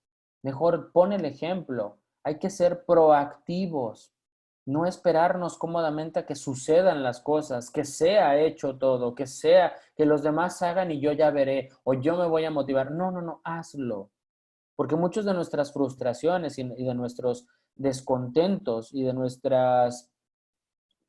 Speaker 2: Mejor pon el ejemplo. Hay que ser proactivos. No esperarnos cómodamente a que sucedan las cosas, que sea hecho todo, que los demás hagan y yo ya veré o yo me voy a motivar. No, hazlo. Porque muchas de nuestras frustraciones y de nuestros descontentos y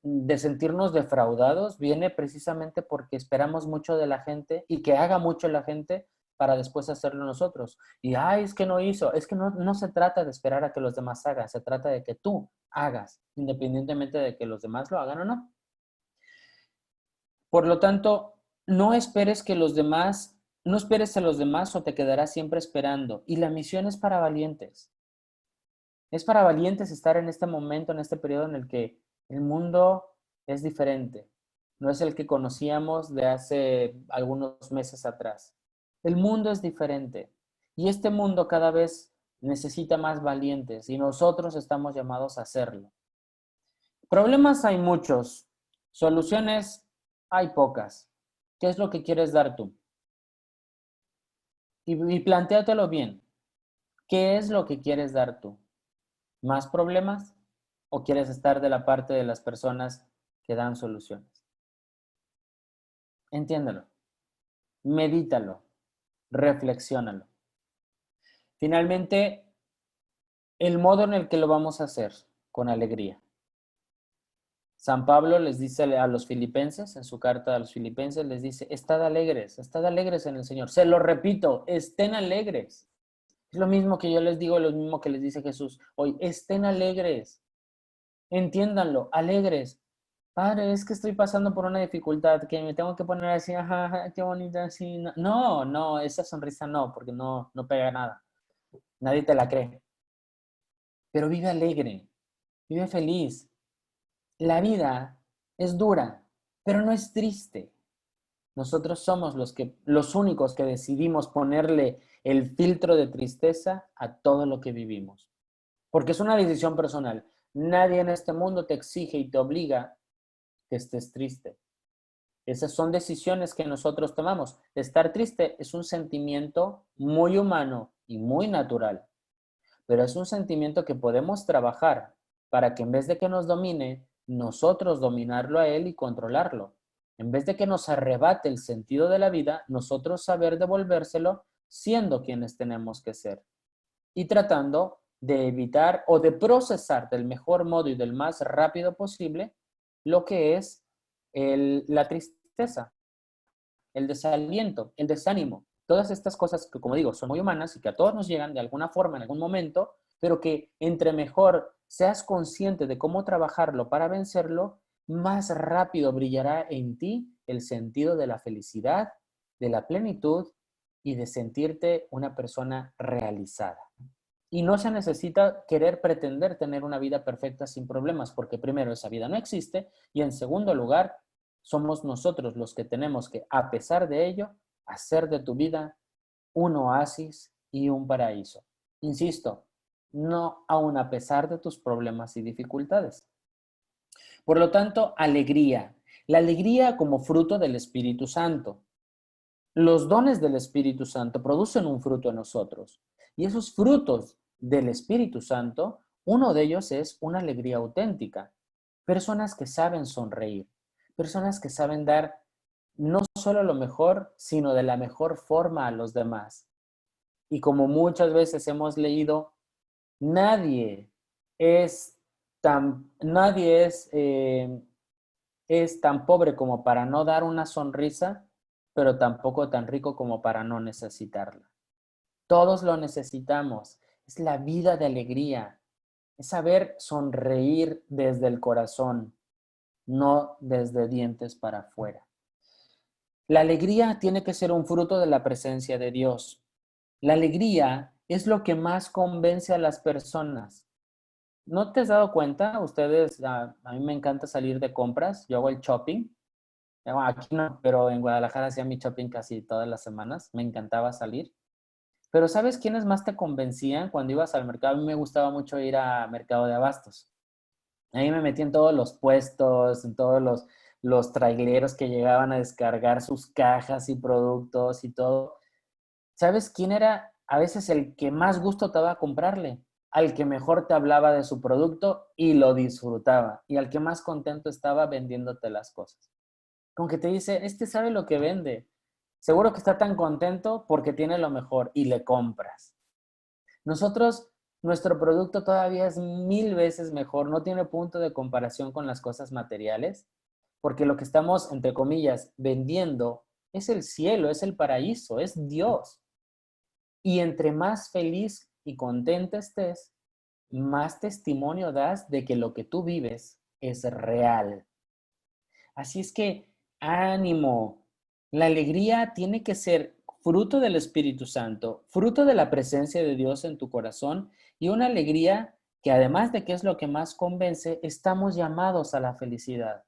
Speaker 2: de sentirnos defraudados viene precisamente porque esperamos mucho de la gente y que haga mucho la gente para después hacerlo nosotros. Y, es que no hizo. Es que no se trata de esperar a que los demás hagan, se trata de que tú hagas, independientemente de que los demás lo hagan o no. Por lo tanto, no esperes a los demás o te quedarás siempre esperando. Y la misión es para valientes. Es para valientes estar en este momento, en este periodo en el que el mundo es diferente. No es el que conocíamos de hace algunos meses atrás. El mundo es diferente. Y este mundo cada vez necesita más valientes y nosotros estamos llamados a hacerlo. Problemas hay muchos. Soluciones hay pocas. ¿Qué es lo que quieres dar tú? Y plantéatelo bien. ¿Qué es lo que quieres dar tú? ¿Más problemas o quieres estar de la parte de las personas que dan soluciones? Entiéndelo, medítalo, reflexiónalo. Finalmente, el modo en el que lo vamos a hacer, con alegría. San Pablo les dice a los filipenses, en su carta a los filipenses, les dice, estad alegres en el Señor. Se lo repito, estén alegres. Es lo mismo que yo les digo, lo mismo que les dice Jesús hoy, estén alegres. Entiéndanlo, alegres. Padre, es que estoy pasando por una dificultad, que me tengo que poner así, ajá, qué bonita, así. No, esa sonrisa no, porque no pega nada. Nadie te la cree. Pero vive alegre, vive feliz. La vida es dura, pero no es triste. Nosotros somos los únicos que decidimos ponerle el filtro de tristeza a todo lo que vivimos. Porque es una decisión personal. Nadie en este mundo te exige y te obliga que estés triste. Esas son decisiones que nosotros tomamos. Estar triste es un sentimiento muy humano y muy natural, pero es un sentimiento que podemos trabajar para que en vez de que nos domine, nosotros dominarlo a él y controlarlo. En vez de que nos arrebate el sentido de la vida, nosotros saber devolvérselo siendo quienes tenemos que ser y tratando de evitar o de procesar del mejor modo y del más rápido posible lo que es la tristeza, el desaliento, el desánimo. Todas estas cosas que, como digo, son muy humanas y que a todos nos llegan de alguna forma en algún momento, pero que entre mejor seas consciente de cómo trabajarlo para vencerlo, más rápido brillará en ti el sentido de la felicidad, de la plenitud y de sentirte una persona realizada. Y no se necesita querer pretender tener una vida perfecta sin problemas, porque primero esa vida no existe y en segundo lugar somos nosotros los que tenemos que, a pesar de ello, hacer de tu vida un oasis y un paraíso. Insisto, no aun a pesar de tus problemas y dificultades. Por lo tanto, alegría. La alegría como fruto del Espíritu Santo. Los dones del Espíritu Santo producen un fruto en nosotros. Y esos frutos del Espíritu Santo, uno de ellos es una alegría auténtica. Personas que saben sonreír, personas que saben dar no solo lo mejor, sino de la mejor forma a los demás. Y como muchas veces hemos leído, nadie es nadie es tan pobre como para no dar una sonrisa, pero tampoco tan rico como para no necesitarla. Todos lo necesitamos. Es la vida de alegría. Es saber sonreír desde el corazón, no desde dientes para afuera. La alegría tiene que ser un fruto de la presencia de Dios. La alegría es lo que más convence a las personas. ¿No te has dado cuenta? Ustedes, a mí me encanta salir de compras, yo hago el shopping. Bueno, aquí no, pero en Guadalajara hacía mi shopping casi todas las semanas, me encantaba salir. Pero ¿sabes quiénes más te convencían cuando ibas al mercado? A mí me gustaba mucho ir a Mercado de Abastos. Ahí me metí en todos los puestos, en todos los traileros que llegaban a descargar sus cajas y productos y todo. ¿Sabes quién era a veces el que más gusto te daba comprarle? Al que mejor te hablaba de su producto y lo disfrutaba. Y al que más contento estaba vendiéndote las cosas. Con que te dice, este sabe lo que vende. Seguro que está tan contento porque tiene lo mejor y le compras. Nosotros, nuestro producto todavía es 1000 veces mejor, no tiene punto de comparación con las cosas materiales, porque lo que estamos, entre comillas, vendiendo es el cielo, es el paraíso, es Dios. Y entre más feliz y contenta estés, más testimonio das de que lo que tú vives es real. Así es que ánimo. La alegría tiene que ser fruto del Espíritu Santo, fruto de la presencia de Dios en tu corazón y una alegría que además de que es lo que más convence, estamos llamados a la felicidad.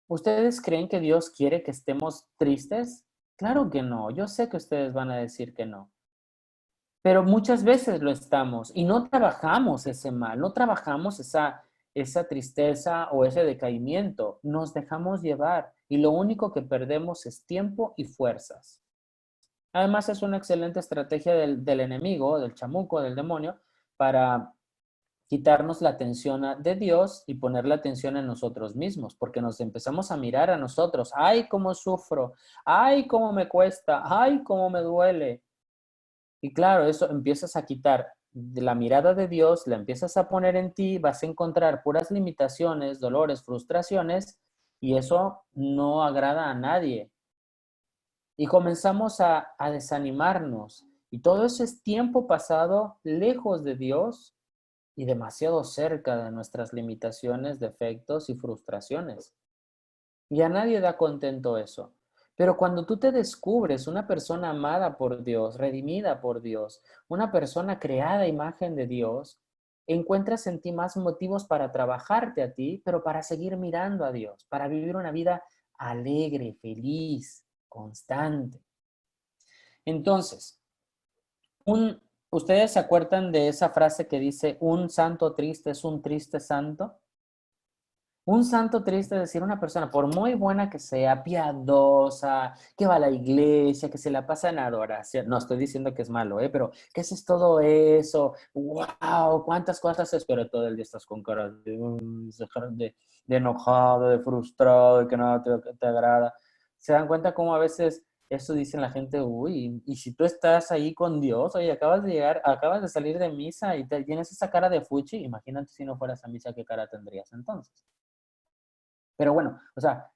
Speaker 2: ¿Ustedes creen que Dios quiere que estemos tristes? Claro que no. Yo sé que ustedes van a decir que no. Pero muchas veces lo estamos y no trabajamos ese mal, no trabajamos esa tristeza o ese decaimiento, nos dejamos llevar y lo único que perdemos es tiempo y fuerzas. Además es una excelente estrategia del enemigo, del chamuco, del demonio, para quitarnos la atención de Dios y poner la atención en nosotros mismos, porque nos empezamos a mirar a nosotros, ay, cómo sufro, ay, cómo me cuesta, ay, cómo me duele. Y claro, eso empiezas a quitar de la mirada de Dios, la empiezas a poner en ti, vas a encontrar puras limitaciones, dolores, frustraciones, y eso no agrada a nadie. Y comenzamos a desanimarnos. Y todo eso es tiempo pasado lejos de Dios y demasiado cerca de nuestras limitaciones, defectos y frustraciones. Y a nadie da contento eso. Pero cuando tú te descubres una persona amada por Dios, redimida por Dios, una persona creada a imagen de Dios, encuentras en ti más motivos para trabajarte a ti, pero para seguir mirando a Dios, para vivir una vida alegre, feliz, constante. Entonces, ¿Ustedes se acuerdan de esa frase que dice, un santo triste es un triste santo? Un santo triste es decir, una persona, por muy buena que sea, piadosa, que va a la iglesia, que se la pasa en adoración. No estoy diciendo que es malo, pero ¿qué es todo eso? ¡Wow! ¿Cuántas cosas espero todo el día? Estás con cara de enojado, de frustrado, de que nada te agrada. ¿Se dan cuenta cómo a veces eso dice la gente? Uy, y si tú estás ahí con Dios, oye, acabas de llegar, acabas de salir de misa y tienes esa cara de fuchi, imagínate si no fueras a misa, ¿qué cara tendrías entonces? Pero bueno, o sea,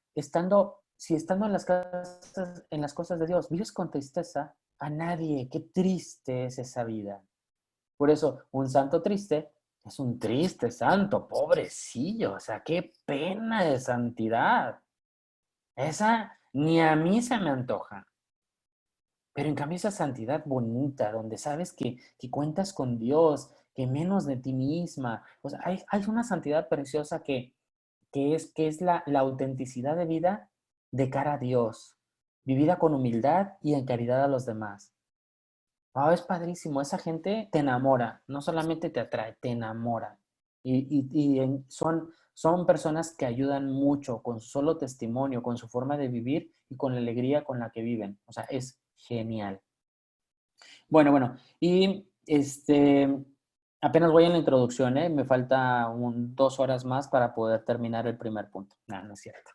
Speaker 2: si estando en las cosas de Dios, vives con tristeza, a nadie, qué triste es esa vida. Por eso, un santo triste es un triste santo, pobrecillo, o sea, qué pena de santidad. Esa ni a mí se me antoja. Pero en cambio esa santidad bonita, donde sabes que cuentas con Dios, que menos de ti misma, o sea, hay una santidad preciosa que es la autenticidad de vida de cara a Dios, vivida con humildad y en caridad a los demás. Ah, es padrísimo, esa gente te enamora, no solamente te atrae, te enamora. Son personas que ayudan mucho con su solo testimonio, con su forma de vivir y con la alegría con la que viven. O sea, es genial. Bueno, y apenas voy en la introducción, ¿eh? Me falta 2 horas más para poder terminar el primer punto. No es cierto.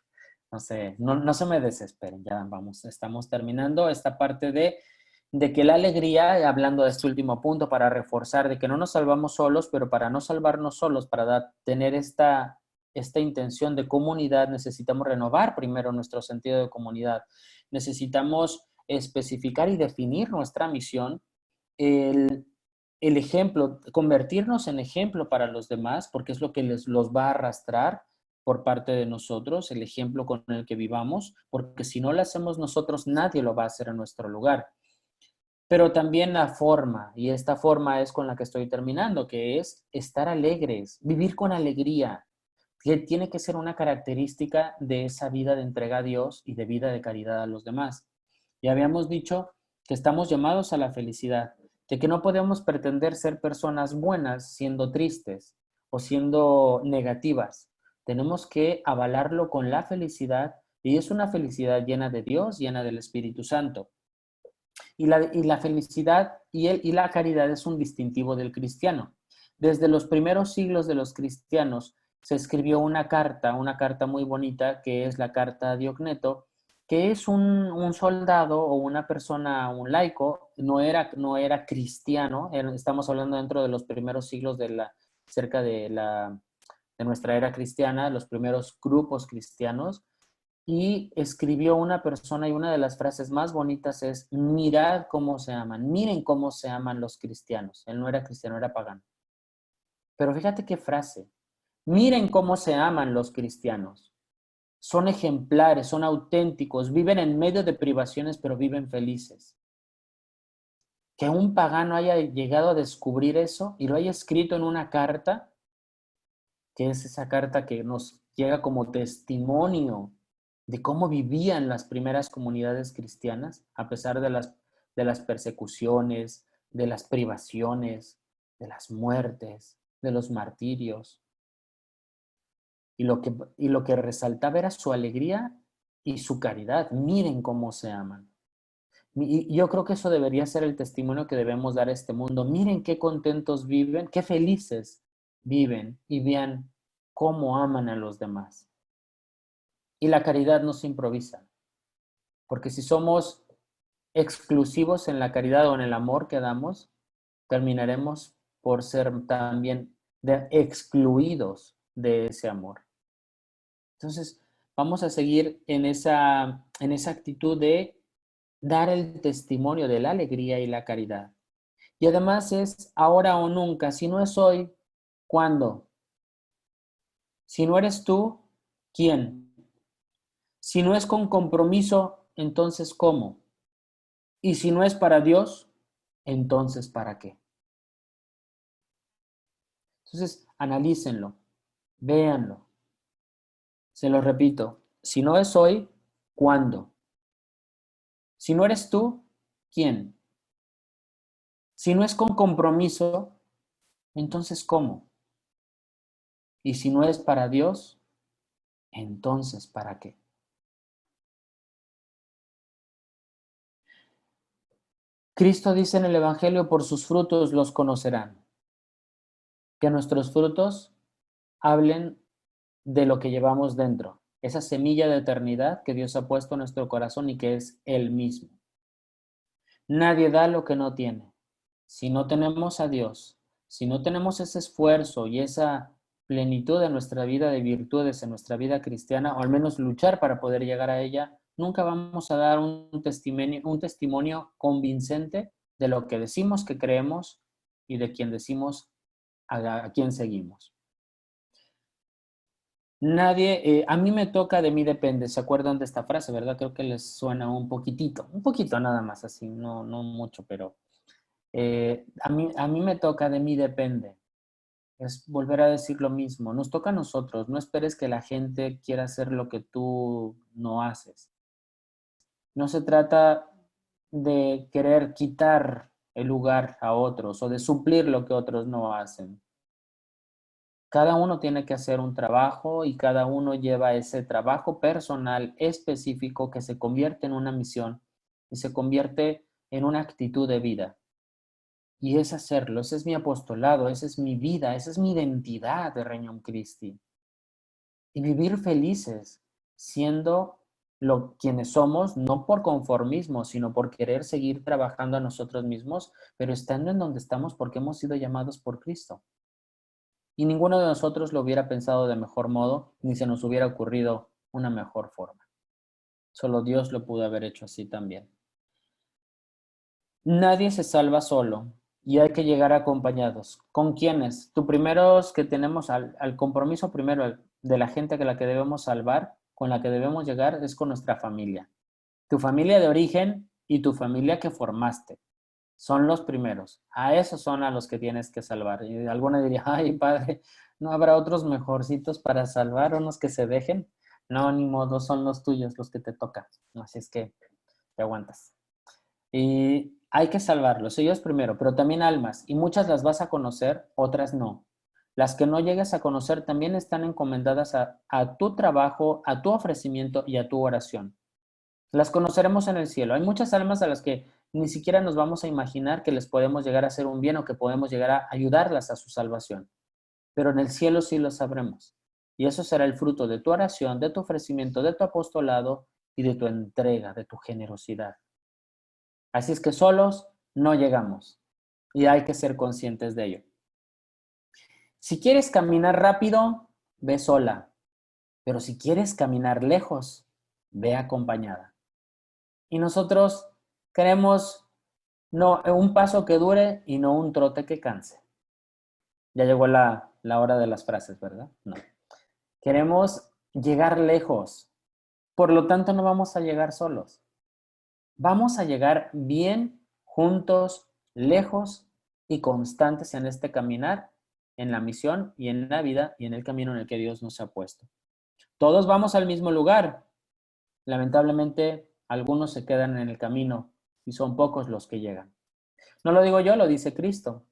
Speaker 2: No sé, no se me desesperen, ya vamos, estamos terminando esta parte de que la alegría, hablando de este último punto, para reforzar de que no nos salvamos solos, pero para no salvarnos solos, para tener esta intención de comunidad, necesitamos renovar primero nuestro sentido de comunidad. Necesitamos especificar y definir nuestra misión, el, el ejemplo, convertirnos en ejemplo para los demás, porque es lo que los va a arrastrar por parte de nosotros, el ejemplo con el que vivamos, porque si no lo hacemos nosotros, nadie lo va a hacer en nuestro lugar. Pero también la forma, y esta forma es con la que estoy terminando, que es estar alegres, vivir con alegría, que tiene que ser una característica de esa vida de entrega a Dios y de vida de caridad a los demás. Ya habíamos dicho que estamos llamados a la felicidad, de que no podemos pretender ser personas buenas siendo tristes o siendo negativas. Tenemos que avalarlo con la felicidad y es una felicidad llena de Dios, llena del Espíritu Santo. Y la felicidad y la caridad es un distintivo del cristiano. Desde los primeros siglos de los cristianos se escribió una carta muy bonita, que es la carta a Diogneto, que es un soldado o una persona, un laico, no era cristiano, estamos hablando dentro de los primeros siglos cerca de nuestra era cristiana, los primeros grupos cristianos, y escribió una persona y una de las frases más bonitas es, mirad cómo se aman, miren cómo se aman los cristianos. Él no era cristiano, era pagano. Pero fíjate qué frase, miren cómo se aman los cristianos. Son ejemplares, son auténticos, viven en medio de privaciones, pero viven felices. Que un pagano haya llegado a descubrir eso y lo haya escrito en una carta, que es esa carta que nos llega como testimonio de cómo vivían las primeras comunidades cristianas a pesar de las persecuciones, de las privaciones, de las muertes, de los martirios. Y lo que resaltaba era su alegría y su caridad. Miren cómo se aman. Y yo creo que eso debería ser el testimonio que debemos dar a este mundo. Miren qué contentos viven, qué felices viven y vean cómo aman a los demás. Y la caridad no se improvisa, porque si somos exclusivos en la caridad o en el amor que damos, terminaremos por ser también excluidos de ese amor. Entonces, vamos a seguir en esa actitud de dar el testimonio de la alegría y la caridad. Y además es ahora o nunca. Si no es hoy, ¿cuándo? Si no eres tú, ¿quién? Si no es con compromiso, entonces ¿cómo? Y si no es para Dios, entonces ¿para qué? Entonces, analícenlo, véanlo. Se lo repito, si no es hoy, ¿cuándo? Si no eres tú, ¿quién? Si no es con compromiso, entonces ¿cómo? Y si no es para Dios, entonces ¿para qué? Cristo dice en el Evangelio, por sus frutos los conocerán. Que nuestros frutos hablen de lo que llevamos dentro, esa semilla de eternidad que Dios ha puesto en nuestro corazón y que es Él mismo. Nadie da lo que no tiene. Si no tenemos a Dios, si no tenemos ese esfuerzo y esa plenitud de nuestra vida de virtudes en nuestra vida cristiana, o al menos luchar para poder llegar a ella, nunca vamos a dar un testimonio convincente de lo que decimos que creemos y de quien decimos a quién seguimos. Nadie, a mí me toca, de mí depende. ¿Se acuerdan de esta frase, verdad? Creo que les suena un poquito nada más, así, no mucho, pero a mí me toca, de mí depende. Es volver a decir lo mismo. Nos toca a nosotros. No esperes que la gente quiera hacer lo que tú no haces. No se trata de querer quitar el lugar a otros o de suplir lo que otros no hacen. Cada uno tiene que hacer un trabajo y cada uno lleva ese trabajo personal específico que se convierte en una misión y se convierte en una actitud de vida. Y es hacerlo, ese es mi apostolado, esa es mi vida, esa es mi identidad de Regnum Christi. Y vivir felices, siendo quienes somos, no por conformismo, sino por querer seguir trabajando a nosotros mismos, pero estando en donde estamos porque hemos sido llamados por Cristo. Y ninguno de nosotros lo hubiera pensado de mejor modo, ni se nos hubiera ocurrido una mejor forma. Solo Dios lo pudo haber hecho así también. Nadie se salva solo y hay que llegar acompañados. ¿Con quiénes? Tú primeros que tenemos al compromiso primero de la gente que la que debemos salvar, con la que debemos llegar, es con nuestra familia. Tu familia de origen y tu familia que formaste. Son los primeros. A esos son a los que tienes que salvar. Y alguna diría, ay, padre, ¿no habrá otros mejorcitos para salvar, unos que se dejen? No, ni modo, son los tuyos los que te tocan. Así es que te aguantas. Y hay que salvarlos, ellos primero, pero también almas. Y muchas las vas a conocer, otras no. Las que no llegues a conocer también están encomendadas a tu trabajo, a tu ofrecimiento y a tu oración. Las conoceremos en el cielo. Hay muchas almas a las que ni siquiera nos vamos a imaginar que les podemos llegar a hacer un bien o que podemos llegar a ayudarlas a su salvación. Pero en el cielo sí lo sabremos. Y eso será el fruto de tu oración, de tu ofrecimiento, de tu apostolado y de tu entrega, de tu generosidad. Así es que solos no llegamos y hay que ser conscientes de ello. Si quieres caminar rápido, ve sola. Pero si quieres caminar lejos, ve acompañada. Y nosotros queremos no un paso que dure y no un trote que canse. Ya llegó la hora de las frases, ¿verdad? No. Queremos llegar lejos. Por lo tanto, no vamos a llegar solos. Vamos a llegar bien, juntos, lejos y constantes en este caminar, en la misión y en la vida y en el camino en el que Dios nos ha puesto. Todos vamos al mismo lugar. Lamentablemente, algunos se quedan en el camino y son pocos los que llegan. No lo digo yo, lo dice Cristo.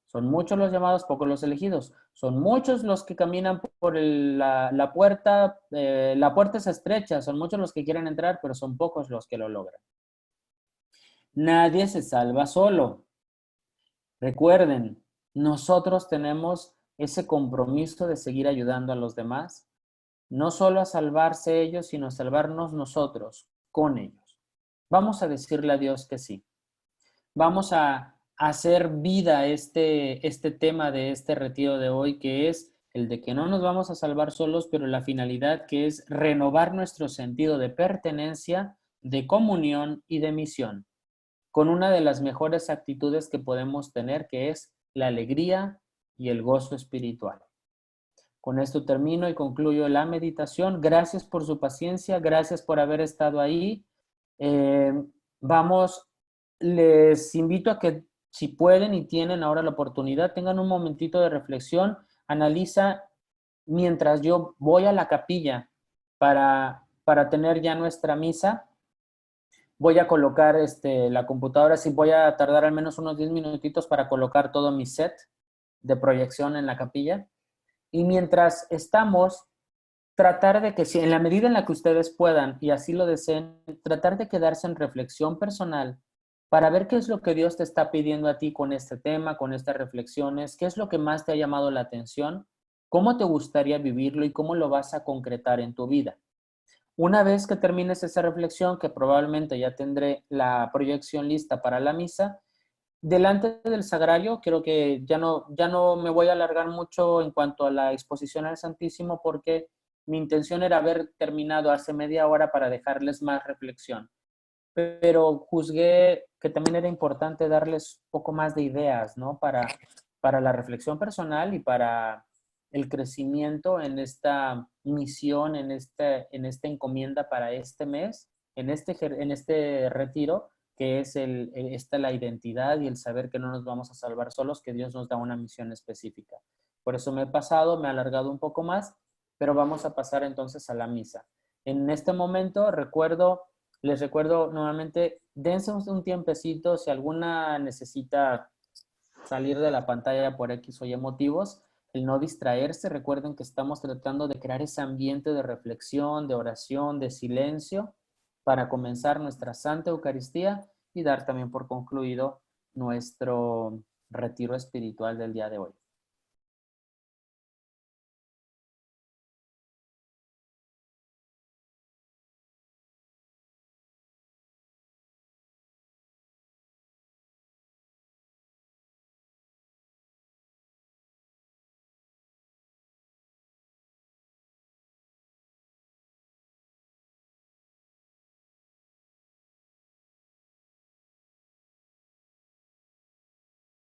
Speaker 2: Son muchos los llamados, pocos los elegidos. Son muchos los que caminan por la puerta. La puerta es estrecha, son muchos los que quieren entrar, pero son pocos los que lo logran. Nadie se salva solo. Recuerden, nosotros tenemos ese compromiso de seguir ayudando a los demás, no solo a salvarse ellos, sino a salvarnos nosotros con ellos. Vamos a decirle a Dios que sí. Vamos a hacer vida este tema de este retiro de hoy, que es el de que no nos vamos a salvar solos, pero la finalidad que es renovar nuestro sentido de pertenencia, de comunión y de misión, con una de las mejores actitudes que podemos tener, que es la alegría y el gozo espiritual. Con esto termino y concluyo la meditación. Gracias por su paciencia, gracias por haber estado ahí. Les invito a que si pueden y tienen ahora la oportunidad, tengan un momentito de reflexión. Analiza mientras yo voy a la capilla para tener ya nuestra misa. voy a colocar la computadora, sí voy a tardar al menos unos 10 minutitos para colocar todo mi set de proyección en la capilla. Y mientras estamos, tratar de que, si en la medida en la que ustedes puedan y así lo deseen, tratar de quedarse en reflexión personal para ver qué es lo que Dios te está pidiendo a ti con este tema, con estas reflexiones, qué es lo que más te ha llamado la atención, cómo te gustaría vivirlo y cómo lo vas a concretar en tu vida. Una vez que termines esa reflexión, que probablemente ya tendré la proyección lista para la misa, delante del sagrario, creo que ya no me voy a alargar mucho en cuanto a la exposición al Santísimo, porque mi intención era haber terminado hace media hora para dejarles más reflexión. Pero juzgué que también era importante darles un poco más de ideas, ¿no? Para la reflexión personal y para el crecimiento en esta misión, en esta encomienda para este mes, en este retiro, que es la identidad y el saber que no nos vamos a salvar solos, que Dios nos da una misión específica. Por eso me he pasado, me he alargado un poco más, pero vamos a pasar entonces a la misa. En este momento les recuerdo nuevamente, dense un tiempecito, si alguna necesita salir de la pantalla por X o Y motivos, el no distraerse. Recuerden que estamos tratando de crear ese ambiente de reflexión, de oración, de silencio, para comenzar nuestra Santa Eucaristía y dar también por concluido nuestro retiro espiritual del día de hoy.